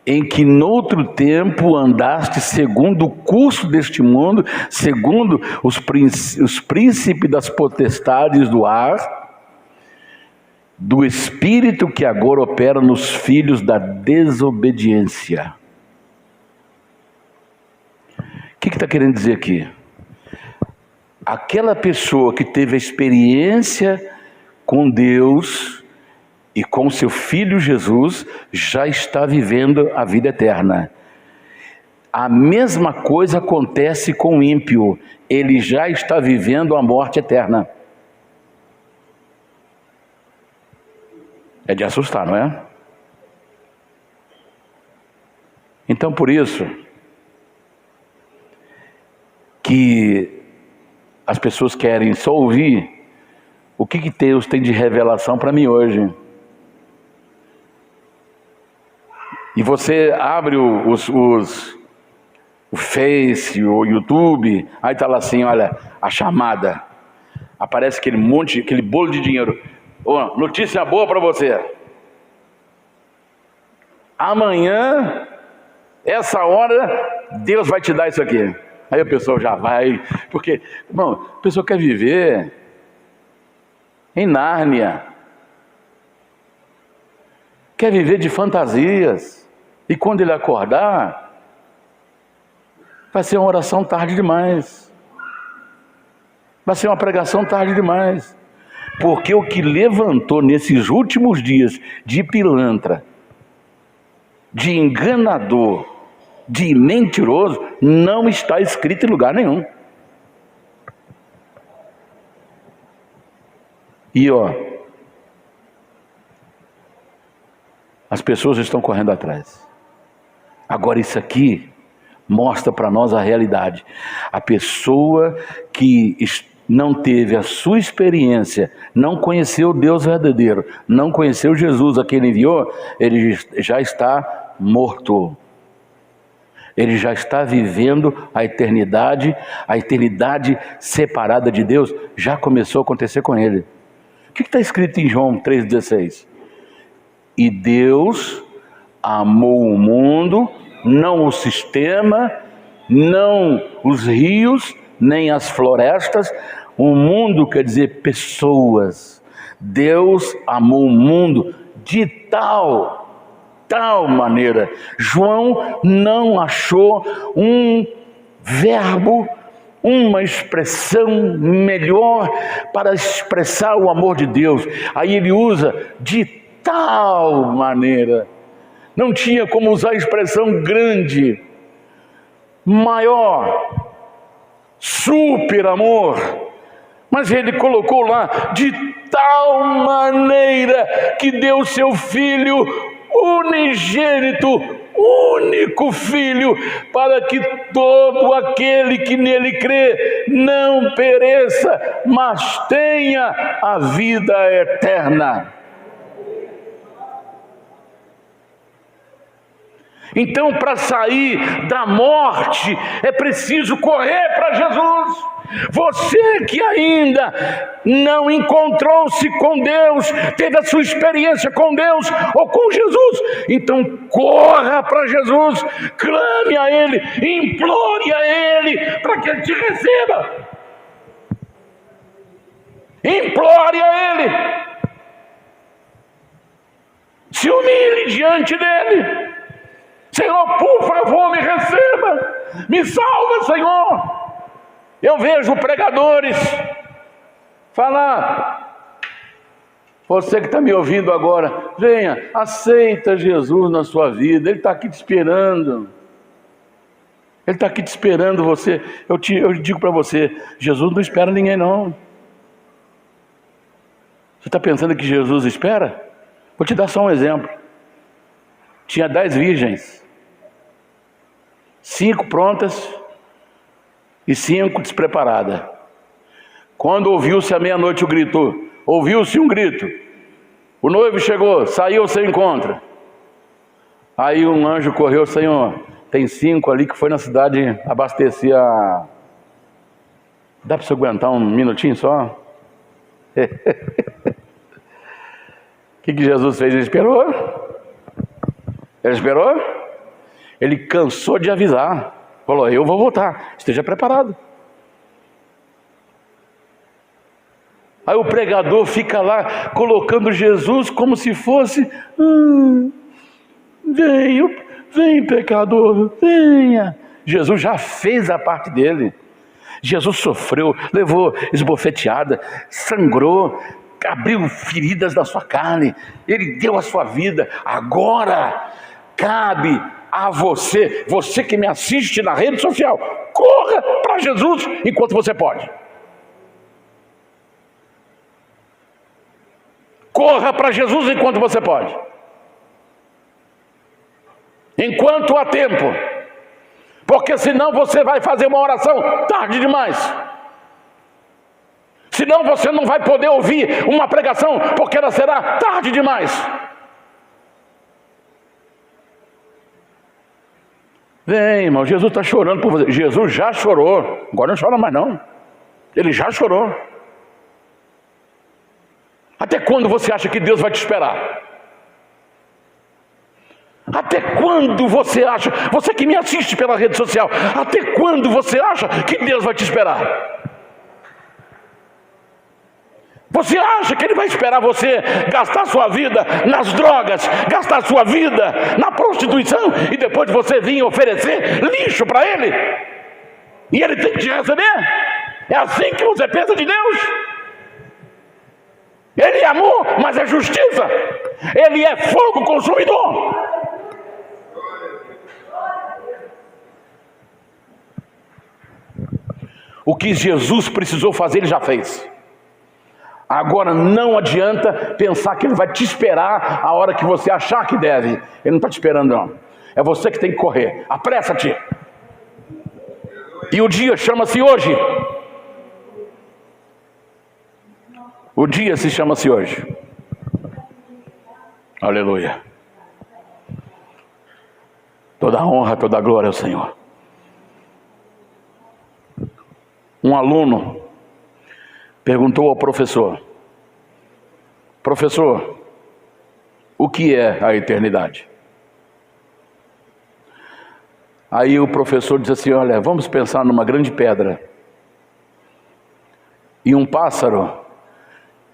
Speaker 1: em que noutro tempo andaste segundo o curso deste mundo, segundo os príncipes das potestades do ar, do espírito que agora opera nos filhos da desobediência. O que está querendo dizer aqui? Aquela pessoa que teve a experiência com Deus e com seu Filho Jesus, já está vivendo a vida eterna. A mesma coisa acontece com o ímpio, ele já está vivendo a morte eterna. É de assustar, não é? Então, por isso que as pessoas querem só ouvir o que Deus tem de revelação para mim hoje. E você abre o Face, o YouTube, aí está lá assim, olha, a chamada. Aparece aquele monte, aquele bolo de dinheiro. Oh, notícia boa para você. Amanhã, essa hora, Deus vai te dar isso aqui. Aí a pessoa já vai, porque, irmão, a pessoa quer viver em Nárnia, quer viver de fantasias, e quando ele acordar, vai ser uma oração tarde demais, vai ser uma pregação tarde demais, porque o que levantou nesses últimos dias de pilantra, de enganador, de mentiroso, não está escrito em lugar nenhum. E as pessoas estão correndo atrás. Agora isso aqui mostra para nós a realidade. A pessoa que não teve a sua experiência, não conheceu o Deus verdadeiro, não conheceu Jesus a quem ele enviou, ele já está morto. Ele já está vivendo a eternidade separada de Deus, já começou a acontecer com ele. O que está escrito em João 3,16? E Deus amou o mundo, não o sistema, não os rios, nem as florestas. O mundo quer dizer pessoas. Deus amou o mundo de tal maneira. João não achou um verbo, uma expressão melhor para expressar o amor de Deus. Aí ele usa de tal maneira. Não tinha como usar a expressão grande, maior, super amor, mas ele colocou lá de tal maneira que deu seu Filho unigênito, único Filho, para que todo aquele que nele crê não pereça, mas tenha a vida eterna. Então, para sair da morte, é preciso correr para Jesus. Você que ainda não encontrou-se com Deus, teve a sua experiência com Deus ou com Jesus, então corra para Jesus, clame a Ele, implore a Ele para que Ele te receba. Implore a Ele, se humilhe diante dEle. Senhor, por favor, me receba, me salva, Senhor. Eu vejo pregadores falar, você que está me ouvindo agora, venha, aceita Jesus na sua vida, Ele está aqui te esperando. Ele está aqui te esperando você. Eu digo para você, Jesus não espera ninguém não. Você está pensando que Jesus espera? Vou te dar só um exemplo. Tinha 10 virgens, 5 prontas e 5 despreparadas. Quando ouviu-se à meia-noite o grito, ouviu-se um grito, o noivo chegou, saiu ao seu encontro. Aí um anjo correu, Senhor, tem 5 ali que foi na cidade abastecer a... Dá para você aguentar um minutinho só? O que Jesus fez? Ele esperou. Ele esperou. Ele cansou de avisar. Falou, eu vou voltar, esteja preparado. Aí o pregador fica lá colocando Jesus como se fosse, vem pecador, venha. Jesus já fez a parte dele. Jesus sofreu, levou esbofeteada, sangrou, abriu feridas na sua carne, ele deu a sua vida. Agora cabe a você, você que me assiste na rede social, corra para Jesus enquanto você pode. Corra para Jesus enquanto você pode. Enquanto há tempo. Porque senão você vai fazer uma oração tarde demais. Senão você não vai poder ouvir uma pregação, porque ela será tarde demais. Vem, irmão, Jesus está chorando por você. Jesus já chorou, agora não chora mais não. Ele já chorou. Até quando você acha que Deus vai te esperar? Até quando você acha, você que me assiste pela rede social, até quando você acha que Deus vai te esperar? Você acha que Ele vai esperar você gastar sua vida nas drogas, gastar sua vida na prostituição e depois você vir oferecer lixo para Ele? E Ele tem que te receber? É assim que você pensa de Deus? Ele é amor, mas é justiça. Ele é fogo consumidor. O que Jesus precisou fazer, Ele já fez. Agora não adianta pensar que Ele vai te esperar a hora que você achar que deve. Ele não está te esperando não. É você que tem que correr. Apressa-te. E o dia chama-se hoje. O dia se chama-se hoje. Aleluia. Toda a honra, toda a glória ao Senhor. Um aluno perguntou ao professor: professor, o que é a eternidade? Aí o professor disse assim: olha, vamos pensar numa grande pedra. E um pássaro,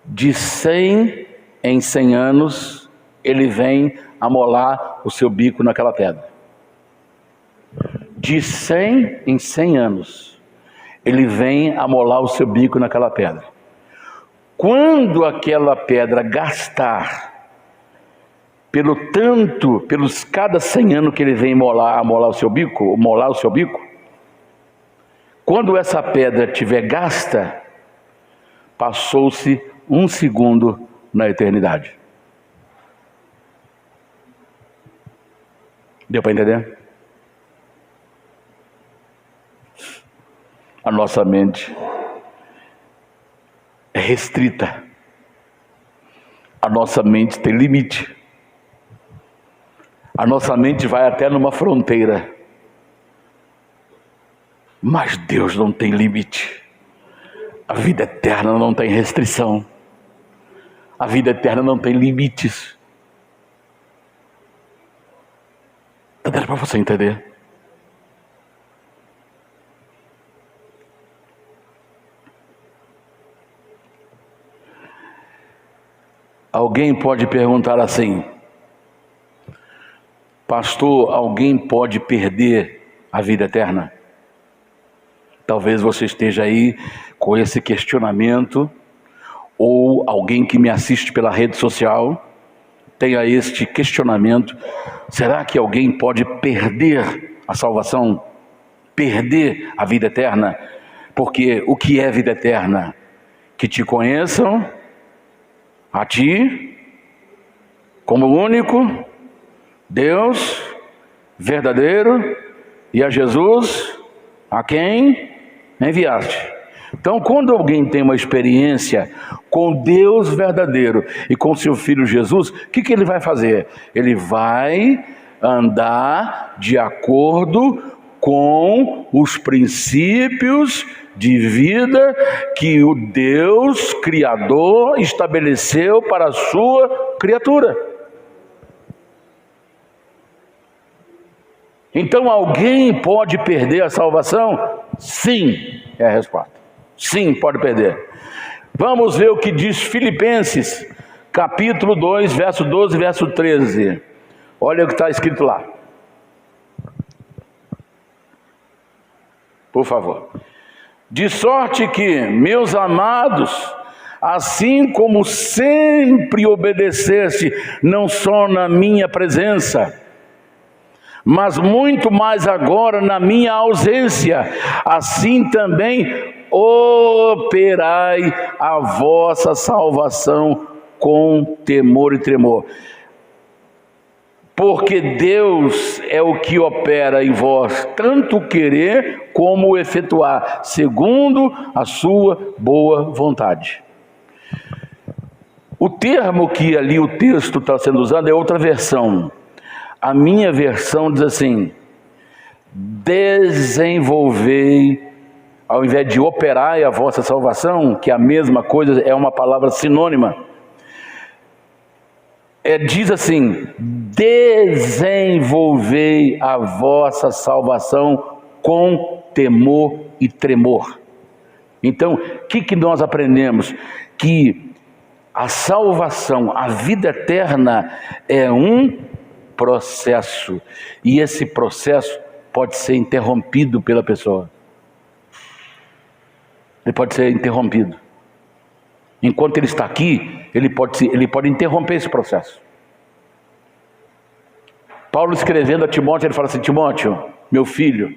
Speaker 1: de 100 em 100 anos, ele vem amolar o seu bico naquela pedra. De 100 em 100 anos, ele vem amolar o seu bico naquela pedra. Quando aquela pedra gastar, pelos cada 100 anos que ele vem molar o seu bico, quando essa pedra tiver gasta, passou-se 1 segundo na eternidade. Deu para entender? A nossa mente é restrita. A nossa mente tem limite. A nossa mente vai até numa fronteira. Mas Deus não tem limite. A vida eterna não tem restrição. A vida eterna não tem limites. Está dando para você entender? Alguém pode perguntar assim: pastor, alguém pode perder a vida eterna? Talvez você esteja aí com esse questionamento, ou alguém que me assiste pela rede social tenha este questionamento: será que alguém pode perder a salvação? Perder a vida eterna? Porque o que é vida eterna? Que te conheçam a ti como único Deus verdadeiro e a Jesus a quem enviaste. Então, quando alguém tem uma experiência com Deus verdadeiro e com seu Filho Jesus, o que ele vai fazer? Ele vai andar de acordo com os princípios de vida que o Deus Criador estabeleceu para a sua criatura. Então alguém pode perder a salvação? Sim, é a resposta. Sim, pode perder. Vamos ver o que diz Filipenses, capítulo 2, verso 12 e verso 13. Olha o que está escrito lá. Por favor. De sorte que, meus amados, assim como sempre obedeceste, não só na minha presença, mas muito mais agora na minha ausência, assim também operai a vossa salvação com temor e tremor. Porque Deus é o que opera em vós, tanto querer como efetuar, segundo a sua boa vontade. O termo que ali o texto está sendo usado é outra versão. A minha versão diz assim: desenvolvei, ao invés de operai a vossa salvação, que é a mesma coisa, é uma palavra sinônima. Diz assim: desenvolvei a vossa salvação com temor e tremor. Então, o que nós aprendemos? Que a salvação, a vida eterna é um processo, e esse processo pode ser interrompido pela pessoa. Ele pode ser interrompido. Enquanto ele está aqui, ele pode interromper esse processo. Paulo, escrevendo a Timóteo, ele fala assim: Timóteo, meu filho,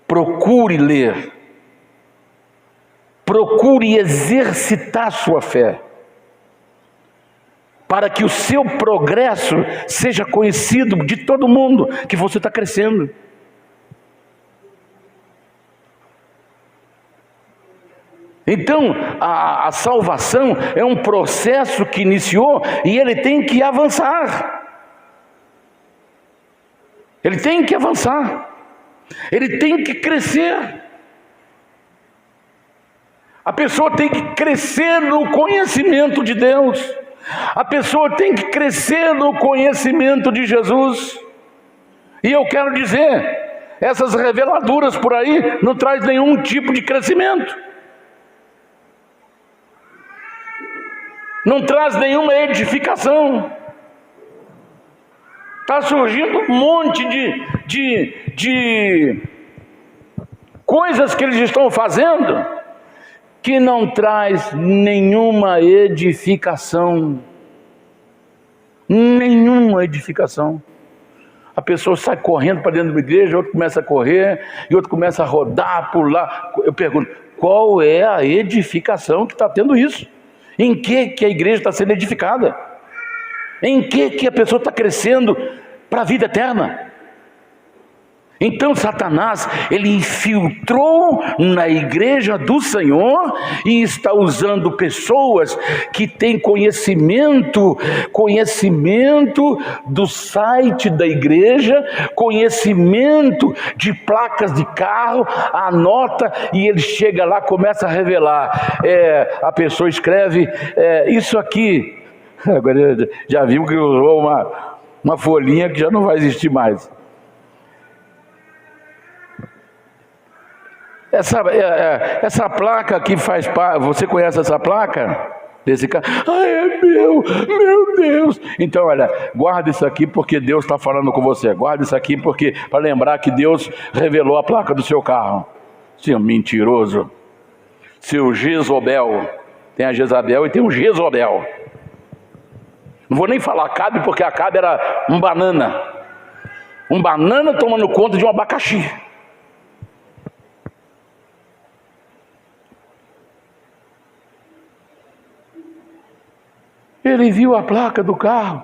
Speaker 1: procure ler, procure exercitar sua fé, para que o seu progresso seja conhecido de todo mundo, que você está crescendo. Então, a salvação é um processo que iniciou e ele tem que avançar. Ele tem que avançar. Ele tem que crescer. A pessoa tem que crescer no conhecimento de Deus. A pessoa tem que crescer no conhecimento de Jesus. E eu quero dizer, essas reveladuras por aí não traz nenhum tipo de crescimento. Não traz nenhuma edificação. Está surgindo um monte de coisas que eles estão fazendo que não traz nenhuma edificação. Nenhuma edificação. A pessoa sai correndo para dentro da igreja, outro começa a correr, e outro começa a rodar, pular. Eu pergunto, qual é a edificação que está tendo isso? Em que a igreja está sendo edificada? Em que a pessoa está crescendo para a vida eterna? Então Satanás, ele infiltrou na igreja do Senhor e está usando pessoas que têm conhecimento do site da igreja, conhecimento de placas de carro, anota, e ele chega lá, começa a revelar. A pessoa escreve, isso aqui, agora já viu que usou uma folhinha que já não vai existir mais. Essa placa aqui faz parte. Você conhece essa placa? Desse carro? É meu Deus! Então, olha, guarda isso aqui porque Deus está falando com você. Guarda isso aqui porque para lembrar que Deus revelou a placa do seu carro. Seu mentiroso, seu Jezobel. Tem a Jezabel e tem o Jezobel. Não vou nem falar Acabe, porque Acabe era um banana tomando conta de um abacaxi. Ele viu a placa do carro.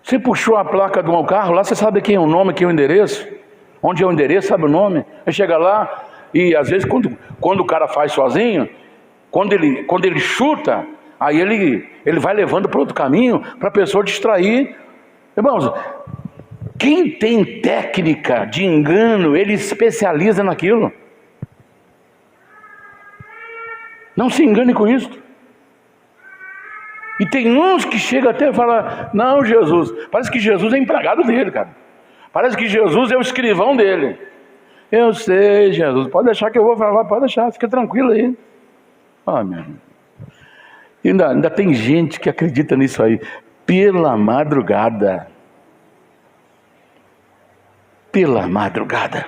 Speaker 1: Você puxou a placa do carro, lá você sabe quem é o nome, quem é o endereço. Onde é o endereço, sabe o nome. Aí chega lá, e às vezes quando o cara faz sozinho, quando ele chuta, aí ele vai levando para outro caminho, para a pessoa distrair. Irmãos, Quem tem técnica de engano, ele especializa naquilo. Não se engane com isso. E tem uns que chegam até a falar: não, Jesus, parece que Jesus é empregado dele, cara. Parece que Jesus é o escrivão dele. Eu sei, Jesus, pode deixar que eu vou falar, pode deixar, fica tranquilo aí. Ah, meu irmão. Ainda tem gente que acredita nisso aí. Pela madrugada. Pela madrugada.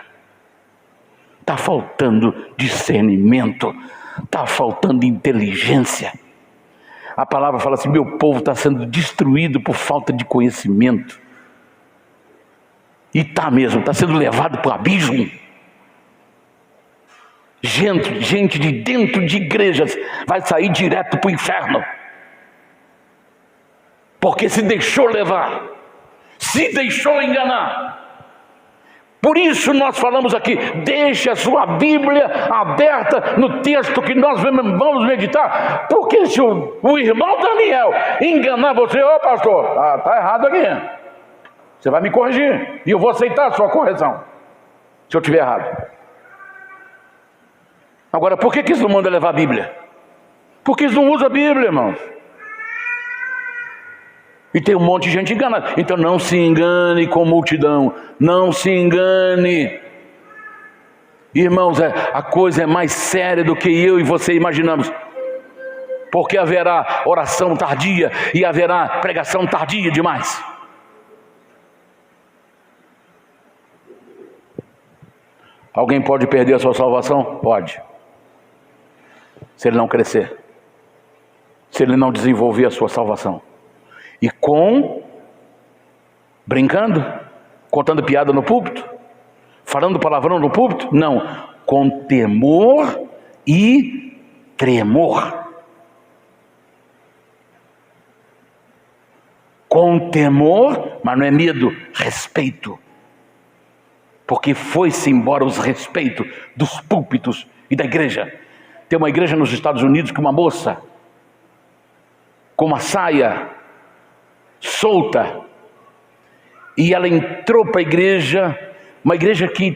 Speaker 1: Está faltando discernimento. Está faltando inteligência. A palavra fala assim: meu povo está sendo destruído por falta de conhecimento. E está mesmo, está sendo levado para o abismo. Gente de dentro de igrejas vai sair direto para o inferno. Porque se deixou levar. Se deixou enganar. Por isso nós falamos aqui: deixe a sua Bíblia aberta no texto que nós vamos meditar. Porque se o irmão Daniel enganar você: ô pastor, está errado aqui. Você vai me corrigir. E eu vou aceitar a sua correção, se eu estiver errado. Agora, por que eles não mandam levar a Bíblia? Porque eles não usam a Bíblia, irmãos. E tem um monte de gente enganada. Então não se engane com multidão. Não se engane. Irmãos, a coisa é mais séria do que eu e você imaginamos. Porque haverá oração tardia e haverá pregação tardia demais. Alguém pode perder a sua salvação? Pode. Se ele não crescer. Se ele não desenvolver a sua salvação. E brincando, contando piada no púlpito, falando palavrão no púlpito? Não, com temor e tremor. Com temor, mas não é medo, respeito. Porque foi-se embora os respeitos dos púlpitos e da igreja. Tem uma igreja nos Estados Unidos que uma moça, com uma saia solta, e ela entrou para a igreja, uma igreja que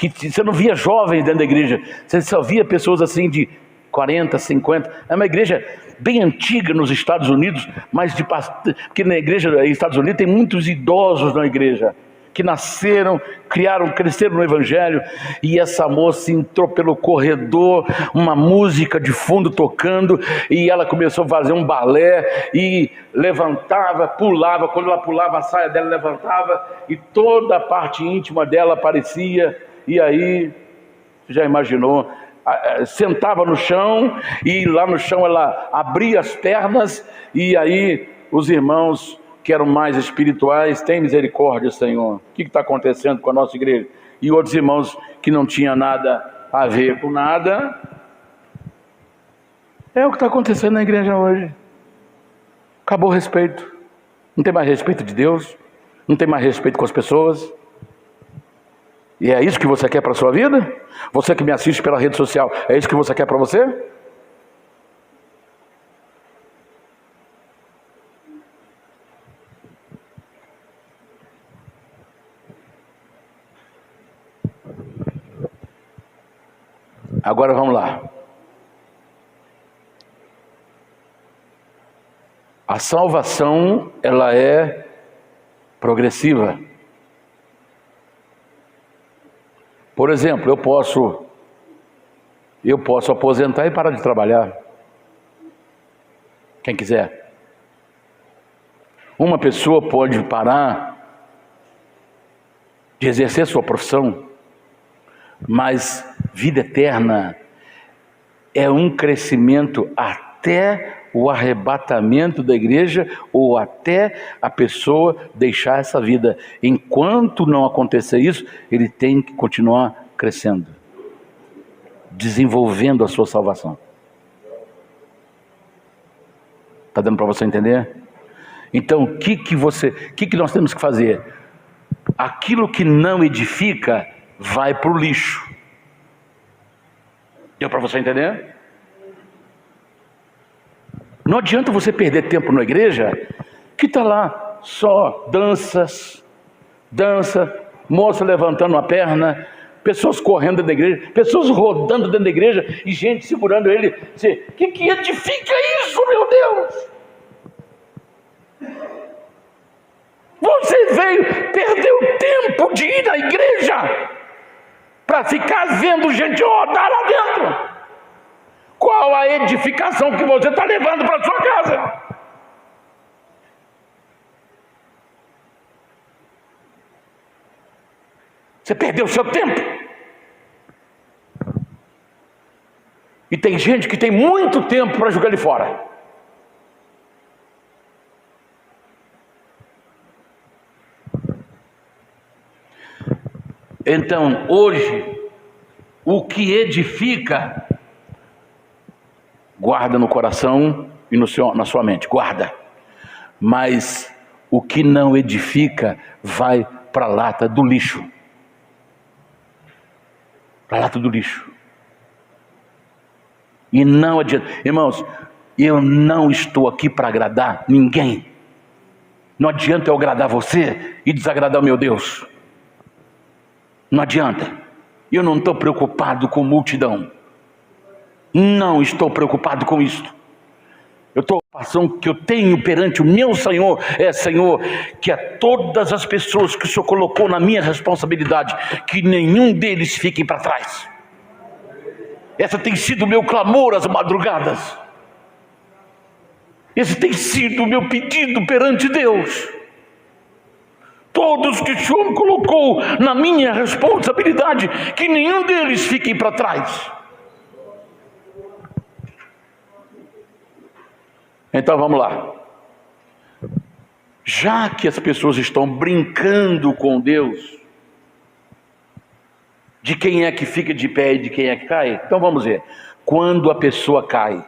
Speaker 1: você não via jovens dentro da igreja, você só via pessoas assim de 40, 50, é uma igreja bem antiga nos Estados Unidos, mas porque na igreja dos Estados Unidos tem muitos idosos na igreja, que nasceram, cresceram no Evangelho. E essa moça entrou pelo corredor, uma música de fundo tocando, e ela começou a fazer um balé, e levantava, pulava, quando ela pulava a saia dela levantava, e toda a parte íntima dela aparecia. E aí, já imaginou, sentava no chão, e lá no chão ela abria as pernas, e aí os irmãos que eram mais espirituais: tem misericórdia, Senhor, o que está acontecendo com a nossa igreja? E outros irmãos que não tinham nada a ver com nada. É o que está acontecendo na igreja hoje. Acabou o respeito. Não tem mais respeito de Deus, não tem mais respeito com as pessoas. E é isso que você quer para a sua vida? Você que me assiste pela rede social, é isso que você quer para você? Agora vamos lá. A salvação, ela é progressiva. Por exemplo, eu posso aposentar e parar de trabalhar. Quem quiser. Uma pessoa pode parar de exercer sua profissão, mas vida eterna é um crescimento até o arrebatamento da igreja, ou até a pessoa deixar essa vida. Enquanto não acontecer isso, ele tem que continuar crescendo, desenvolvendo a sua salvação. Está dando para você entender? Então, o que nós temos que fazer? Aquilo que não edifica vai para o lixo. Deu para você entender? Não adianta você perder tempo na igreja que está lá só danças, dança, moça levantando uma perna, pessoas correndo dentro da igreja, pessoas rodando dentro da igreja e gente segurando ele. O que edifica isso, meu Deus? Você veio, perdeu tempo de ir à igreja para ficar vendo gente rodar lá dentro. Qual a edificação que você está levando para sua casa? Você perdeu o seu tempo. E tem gente que tem muito tempo para jogar ele fora. Então, hoje, o que edifica, guarda no coração e na sua mente, guarda. Mas o que não edifica vai para a lata do lixo. Para a lata do lixo. E não adianta. Irmãos, eu não estou aqui para agradar ninguém. Não adianta eu agradar você e desagradar o meu Deus. Não adianta. Eu não estou preocupado com multidão. Não estou preocupado com isso. A preocupação que eu tenho perante o meu Senhor é, Senhor, que a todas as pessoas que o Senhor colocou na minha responsabilidade, que nenhum deles fiquem para trás. Essa tem sido o meu clamor às madrugadas. Esse tem sido o meu pedido perante Deus. Todos que o Senhor me colocou na minha responsabilidade, que nenhum deles fiquem para trás. Então vamos lá. Já que as pessoas estão brincando com Deus, de quem é que fica de pé e de quem é que cai, então vamos ver. Quando a pessoa cai,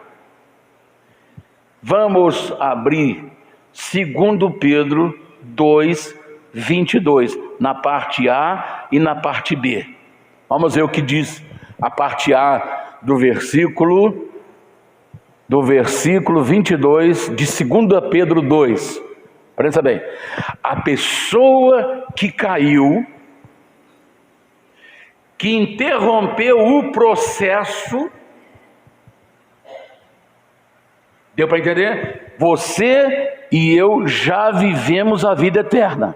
Speaker 1: vamos abrir 2 Pedro 2:22, na parte A e na parte B. Vamos ver o que diz a parte A do versículo 22 de 2 Pedro 2. Presta bem. A pessoa que caiu, que interrompeu o processo, deu para entender? Você e eu já vivemos a vida eterna.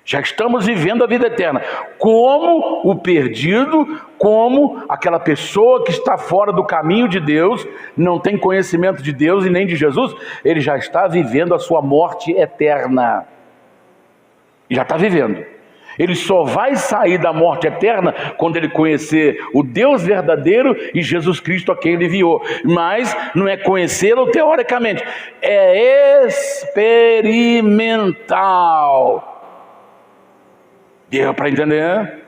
Speaker 1: Já estamos vivendo a vida eterna. Como o perdido, como aquela pessoa que está fora do caminho de Deus, não tem conhecimento de Deus e nem de Jesus, ele já está vivendo a sua morte eterna. Já está vivendo. Ele só vai sair da morte eterna quando ele conhecer o Deus verdadeiro e Jesus Cristo a quem ele enviou. Mas não é conhecê-lo teoricamente, é experimental. Deu para entender?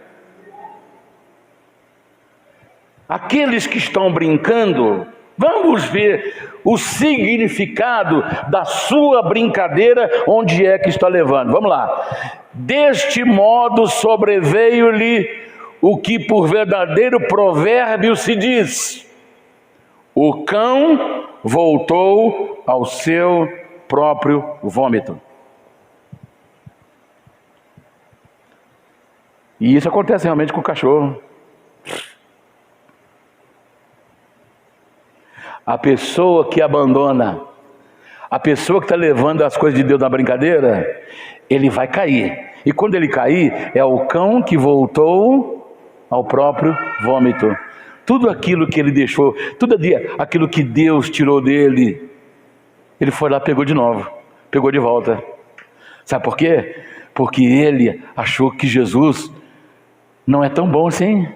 Speaker 1: Aqueles que estão brincando, vamos ver o significado da sua brincadeira, onde é que está levando. Vamos lá. Deste modo sobreveio-lhe o que por verdadeiro provérbio se diz: o cão voltou ao seu próprio vômito. E isso acontece realmente com o cachorro. A pessoa que abandona, a pessoa que está levando as coisas de Deus na brincadeira, ele vai cair. E quando ele cair, é o cão que voltou ao próprio vômito. Tudo aquilo que ele deixou, tudo aquilo que Deus tirou dele, ele foi lá e pegou de novo, pegou de volta. Sabe por quê? Porque ele achou que Jesus não é tão bom assim.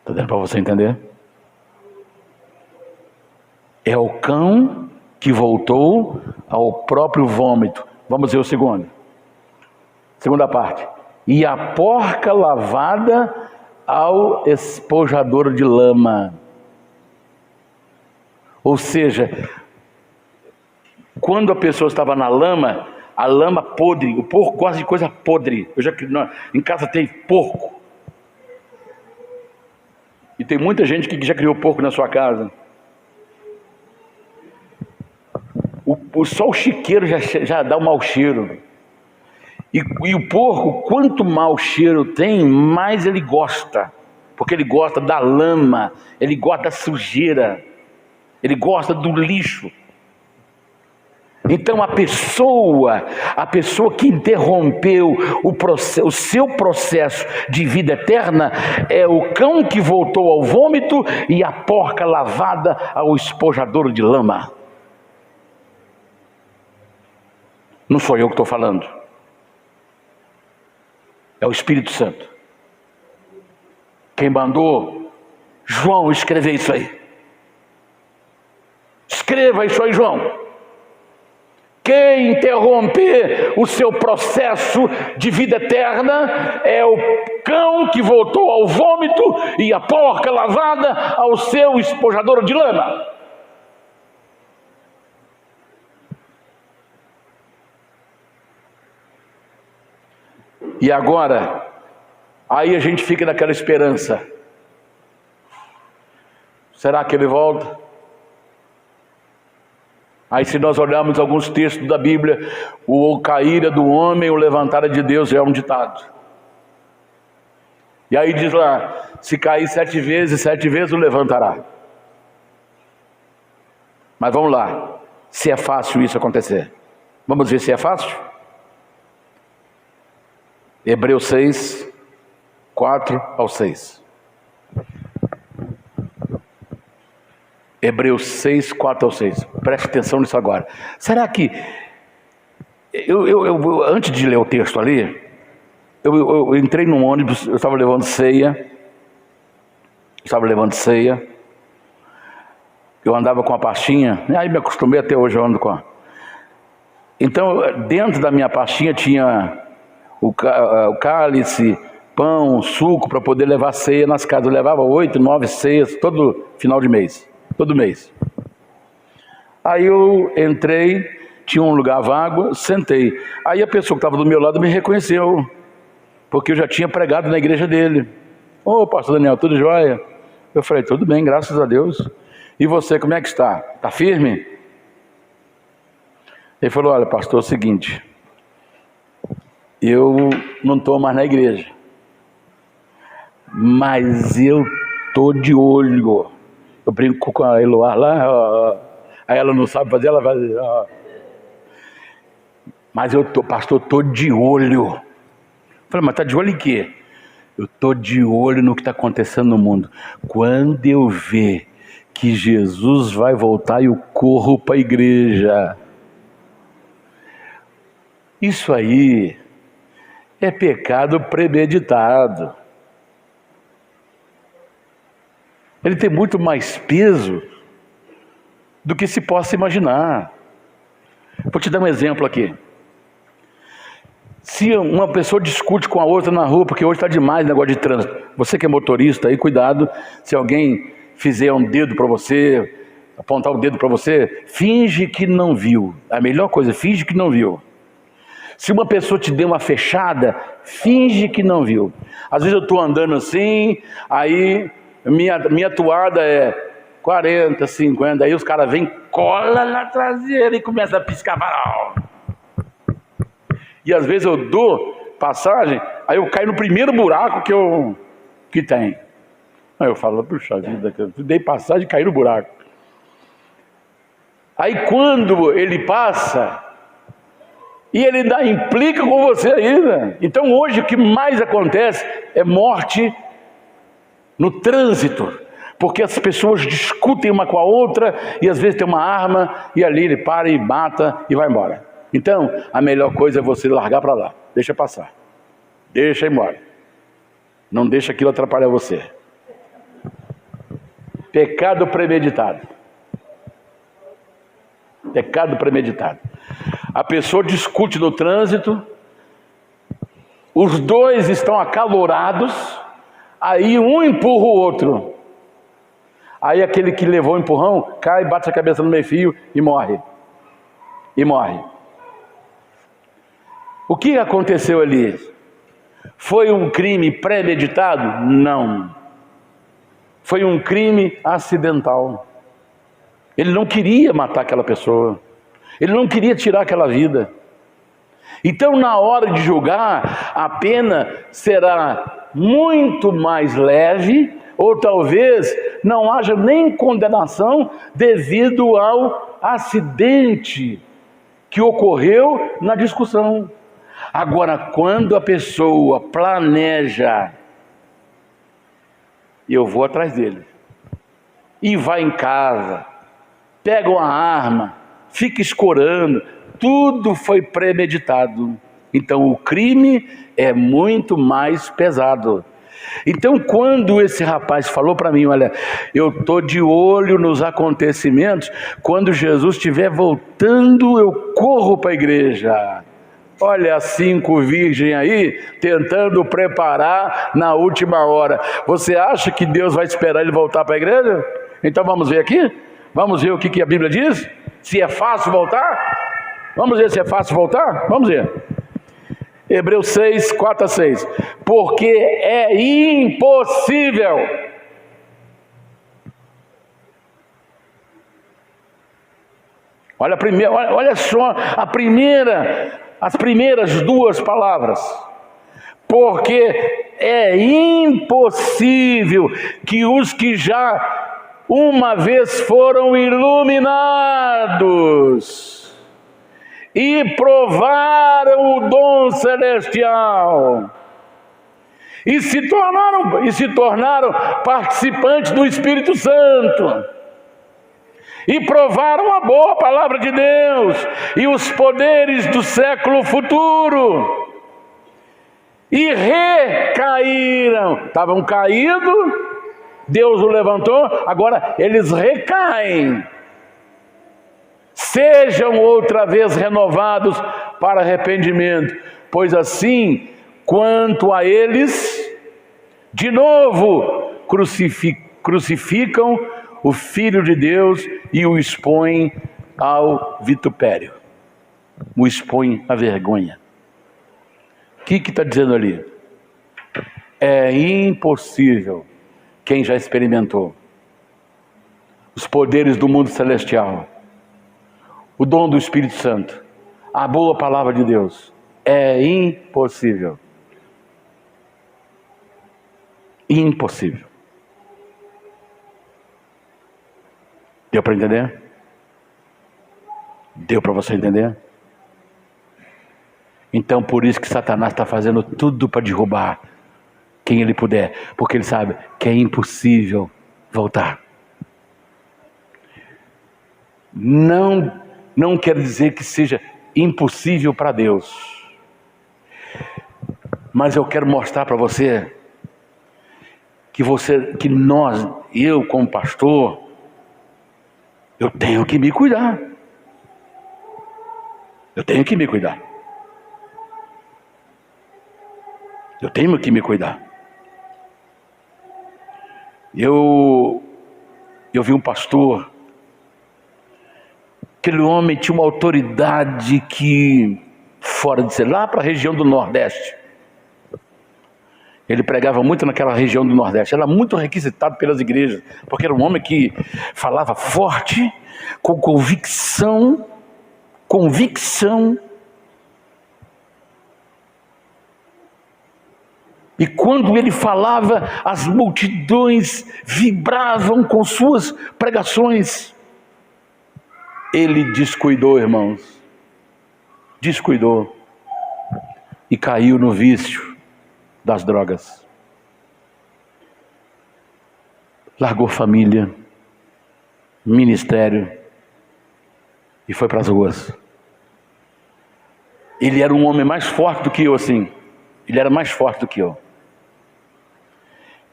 Speaker 1: Está dando para você entender? É o cão que voltou ao próprio vômito. Vamos ver o segundo. Segunda parte. E a porca lavada ao espojador de lama. Ou seja, quando a pessoa estava na lama, a lama podre, o porco gosta de coisa podre. Em casa tem porco. E tem muita gente que já criou porco na sua casa. Só o chiqueiro já dá um mau cheiro. E o porco, quanto mau cheiro tem, mais ele gosta. Porque ele gosta da lama, ele gosta da sujeira, ele gosta do lixo. Então a pessoa que interrompeu o seu processo de vida eterna é o cão que voltou ao vômito e a porca lavada ao espojadouro de lama. Não sou eu que estou falando. É o Espírito Santo. Quem mandou João escrever isso aí. Escreva isso aí, João. Quem interromper o seu processo de vida eterna é o cão que voltou ao vômito e a porca lavada ao seu espojadouro de lama. E agora, aí a gente fica naquela esperança. Será que ele volta? Aí se nós olharmos alguns textos da Bíblia, o caíra do homem, o levantar de Deus é um ditado. E aí diz lá, se cair 7 vezes o levantará. Mas vamos lá, se é fácil isso acontecer. Vamos ver se é fácil? Hebreus 6, 4 ao 6. Hebreus 6, 4 ao 6. Preste atenção nisso agora. Será que... Eu antes de ler o texto ali, eu entrei num ônibus, eu estava levando ceia. Eu andava com a pastinha, aí me acostumei, até hoje eu ando com a... Então, dentro da minha pastinha tinha o cálice, pão, suco, para poder levar ceia nas casas. Eu levava 8, 9 ceias, todo final de mês. Todo mês. Aí eu entrei, tinha um lugar vago, sentei. Aí a pessoa que estava do meu lado me reconheceu, porque eu já tinha pregado na igreja dele. Ô, pastor Daniel, tudo jóia? Eu falei, tudo bem, graças a Deus. E você, como é que está? Está firme? Ele falou, olha, pastor, é o seguinte, eu não estou mais na igreja, mas eu estou de olho. Eu brinco com a Eloá lá, ó. Aí ela não sabe fazer, ela faz, ó. Mas eu tô, pastor, estou de olho. Eu falei, mas está de olho em quê? Eu estou de olho no que está acontecendo no mundo. Quando eu ver que Jesus vai voltar, eu corro para a igreja. Isso aí é pecado premeditado. Ele tem muito mais peso do que se possa imaginar. Vou te dar um exemplo aqui. Se uma pessoa discute com a outra na rua, porque hoje está demais o negócio de trânsito. Você que é motorista, aí cuidado, se alguém fizer um dedo para você, apontar o dedo para você, finge que não viu. A melhor coisa, finge que não viu. Se uma pessoa te deu uma fechada, finge que não viu. Às vezes eu estou andando assim, aí... Minha toada é 40, 50, aí os caras vêm, cola na traseira e começa a piscar. E às vezes eu dou passagem, aí eu caio no primeiro buraco que tem. Aí eu falo, puxa vida, eu dei passagem e caí no buraco. Aí quando ele passa, e ele ainda implica com você ainda. Então hoje o que mais acontece é morte no trânsito, porque as pessoas discutem uma com a outra e às vezes tem uma arma e ali ele para e mata e vai embora. Então a melhor coisa é você largar para lá, deixa passar, deixa ir embora, não deixa aquilo atrapalhar você. Pecado premeditado. Pecado premeditado. A pessoa discute no trânsito, os dois estão acalorados. Aí um empurra o outro. Aí aquele que levou o empurrão cai, bate a cabeça no meio-fio e morre. O que aconteceu ali? Foi um crime premeditado? Não. Foi um crime acidental. Ele não queria matar aquela pessoa. Ele não queria tirar aquela vida. Então, na hora de julgar, a pena será muito mais leve, ou talvez não haja nem condenação devido ao acidente que ocorreu na discussão. Agora, quando a pessoa planeja, eu vou atrás dele, e vai em casa, pega uma arma, fica escorando, tudo foi premeditado. Então o crime é muito mais pesado. Então, quando esse rapaz falou para mim, olha, eu estou de olho nos acontecimentos, quando Jesus estiver voltando, eu corro para a igreja. Olha as 5 virgens aí, tentando preparar na última hora. Você acha que Deus vai esperar ele voltar para a igreja? Então vamos ver aqui? Vamos ver o que a Bíblia diz? Se é fácil voltar? Vamos ver se é fácil voltar? Vamos ver. Hebreus 6, 4 a 6. Porque é impossível. Olha só as primeiras 2 palavras. Porque é impossível que os que já uma vez foram iluminados e provaram o dom celestial e se tornaram participantes do Espírito Santo e provaram a boa palavra de Deus e os poderes do século futuro e recaíram. Estavam caídos, Deus o levantou, agora eles recaem. Sejam outra vez renovados para arrependimento, pois assim, quanto a eles, de novo crucificam o Filho de Deus e o expõem ao vitupério, o expõem à vergonha. O que está dizendo ali? É impossível. Quem já experimentou os poderes do mundo celestial, o dom do Espírito Santo, a boa palavra de Deus, é impossível. Impossível. Deu para entender? Deu para você entender? Então, por isso que Satanás está fazendo tudo para derrubar quem ele puder, porque ele sabe que é impossível voltar. Não quer dizer que seja impossível para Deus, mas eu quero mostrar para você que eu como pastor, eu tenho que me cuidar. Eu tenho que me cuidar. Eu tenho que me cuidar. Eu vi um pastor, aquele homem tinha uma autoridade que, fora de ser, lá para a região do Nordeste. Ele pregava muito naquela região do Nordeste, era muito requisitado pelas igrejas, porque era um homem que falava forte, com convicção. E quando ele falava, as multidões vibravam com suas pregações. Ele descuidou, irmãos, descuidou e caiu no vício das drogas. Largou família, ministério e foi para as ruas. Ele era um homem mais forte do que eu, assim. Ele era mais forte do que eu.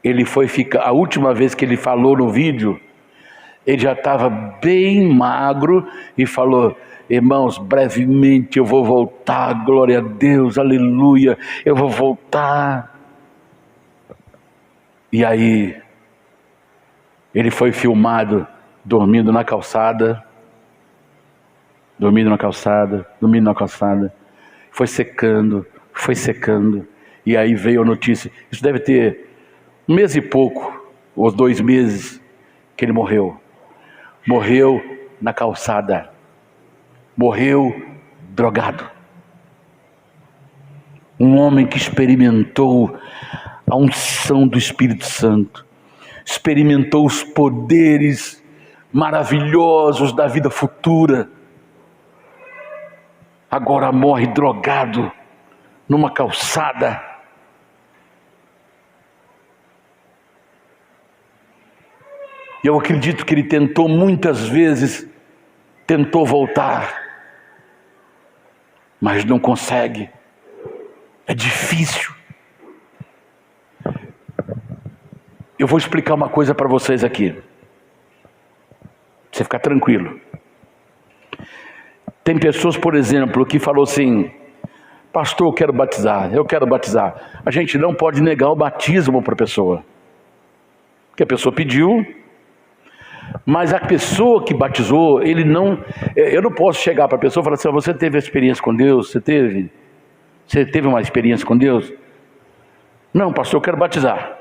Speaker 1: Ele foi ficar, a última vez que ele falou no vídeo, ele já estava bem magro e falou: irmãos, brevemente eu vou voltar, glória a Deus, aleluia, eu vou voltar. E aí, ele foi filmado dormindo na calçada, foi secando, e aí veio a notícia, isso deve ter 1 mês e pouco, ou 2 meses, que ele morreu na calçada, morreu drogado. Um homem que experimentou a unção do Espírito Santo, experimentou os poderes maravilhosos da vida futura, agora morre drogado numa calçada. Eu acredito que ele tentou muitas vezes, tentou voltar, mas não consegue. É difícil. Eu vou explicar uma coisa para vocês aqui, pra você ficar tranquilo. Tem pessoas, por exemplo, que falou assim: pastor, eu quero batizar. A gente não pode negar o batismo para a pessoa, porque a pessoa pediu, mas a pessoa que batizou, eu não posso chegar para a pessoa e falar assim: você teve experiência com Deus? Você teve uma experiência com Deus? Não, pastor, eu quero batizar.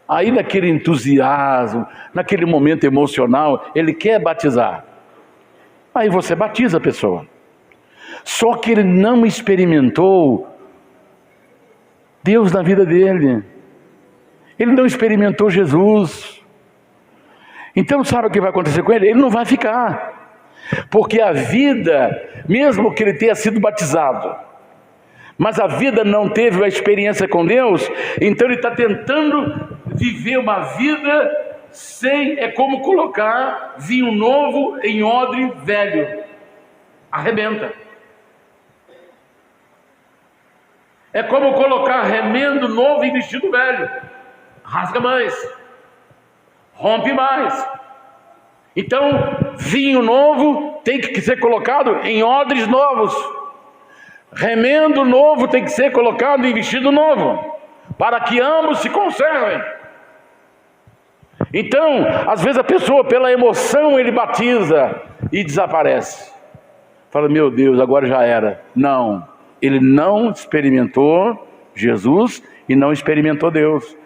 Speaker 1: Aí naquele entusiasmo, naquele momento emocional, ele quer batizar. Aí você batiza a pessoa. Só que ele não experimentou Deus na vida dele. Ele não experimentou Jesus. Então sabe o que vai acontecer com ele? Ele não vai ficar. Porque a vida, mesmo que ele tenha sido batizado, mas a vida não teve uma experiência com Deus, então ele está tentando viver uma vida sem... É como colocar vinho novo em odre velho. Arrebenta. É como colocar remendo novo em vestido velho. Rasga mais. Rompe mais. Então, vinho novo tem que ser colocado em odres novos. Remendo novo tem que ser colocado em vestido novo, para que ambos se conservem. Então, às vezes a pessoa, pela emoção, ele batiza e desaparece. Fala: meu Deus, agora já era. Não, ele não experimentou Jesus e não experimentou Deus.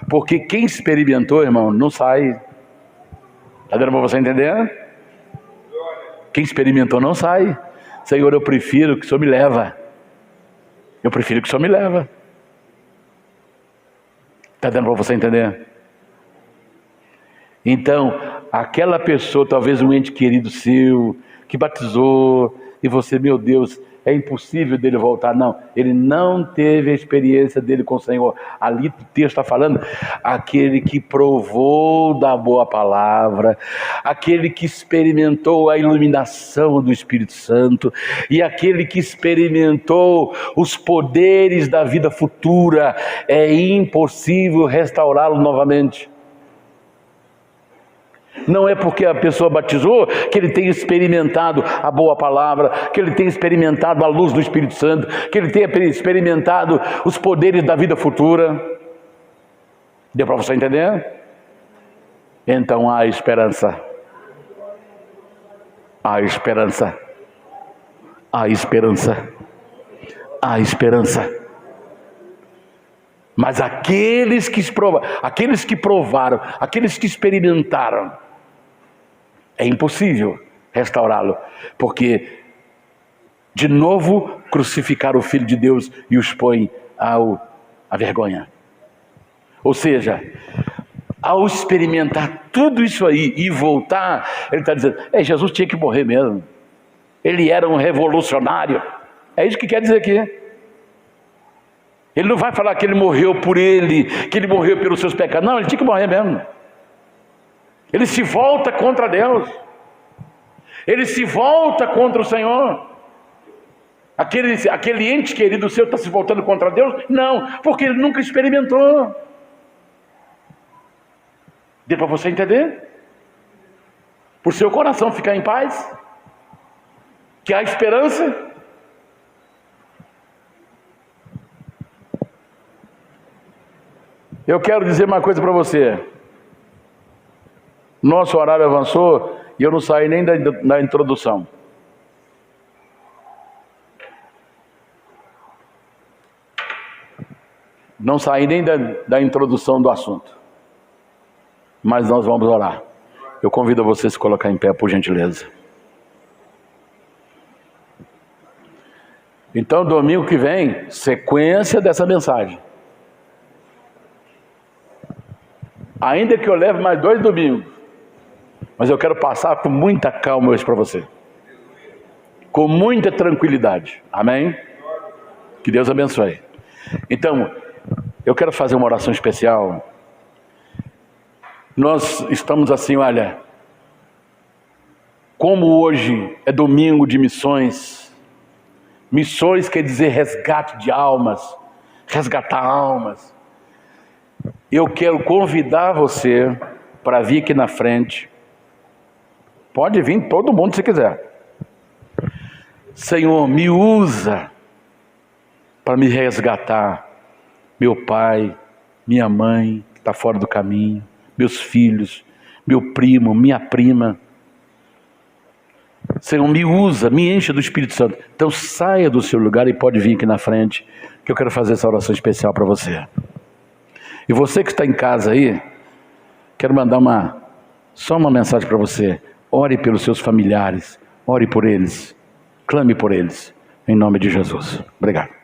Speaker 1: Porque quem experimentou, irmão, não sai. Está dando para você entender? Quem experimentou não sai. Senhor, eu prefiro que o Senhor me leva. Eu prefiro que o Senhor me leva. Está dando para você entender? Então, aquela pessoa, talvez um ente querido seu, que batizou, e você, meu Deus, é impossível dele voltar. Não, ele não teve a experiência dele com o Senhor. Ali o texto está falando, aquele que provou da boa palavra, aquele que experimentou a iluminação do Espírito Santo, e aquele que experimentou os poderes da vida futura, é impossível restaurá-lo novamente. Não é porque a pessoa batizou que ele tem experimentado a boa palavra, que ele tem experimentado a luz do Espírito Santo, que ele tenha experimentado os poderes da vida futura. Deu para você entender? Então há esperança. Há esperança. Há esperança. Há esperança. Mas aqueles que provaram, aqueles que experimentaram, é impossível restaurá-lo, porque de novo crucificaram o Filho de Deus e o expõem à vergonha. Ou seja, ao experimentar tudo isso aí e voltar, ele está dizendo: Jesus tinha que morrer mesmo, ele era um revolucionário. É isso que quer dizer aqui. Ele não vai falar que ele morreu por ele, que ele morreu pelos seus pecados. Não, ele tinha que morrer mesmo. Ele se volta contra Deus. Ele se volta contra o Senhor. Aquele ente querido seu está se voltando contra Deus? Não, porque ele nunca experimentou. Deu para você entender? Por seu coração ficar em paz? Que há esperança? Eu quero dizer uma coisa para você. Nosso horário avançou e eu não saí nem da introdução. Não saí nem da introdução do assunto. Mas nós vamos orar. Eu convido você a se colocar em pé, por gentileza. Então, domingo que vem, sequência dessa mensagem. Ainda que eu leve mais 2 domingos, mas eu quero passar com muita calma hoje para você. Com muita tranquilidade. Amém? Que Deus abençoe. Então, eu quero fazer uma oração especial. Nós estamos assim, olha, como hoje é domingo de missões. Missões quer dizer resgate de almas, resgatar almas. Eu quero convidar você para vir aqui na frente. Pode vir todo mundo se quiser. Senhor, me usa para me resgatar. Meu pai, minha mãe, que está fora do caminho, meus filhos, meu primo, minha prima. Senhor, me usa, me enche do Espírito Santo. Então saia do seu lugar e pode vir aqui na frente, que eu quero fazer essa oração especial para você. E você que está em casa aí, quero mandar só uma mensagem para você. Ore pelos seus familiares, ore por eles, clame por eles, em nome de Jesus. Obrigado.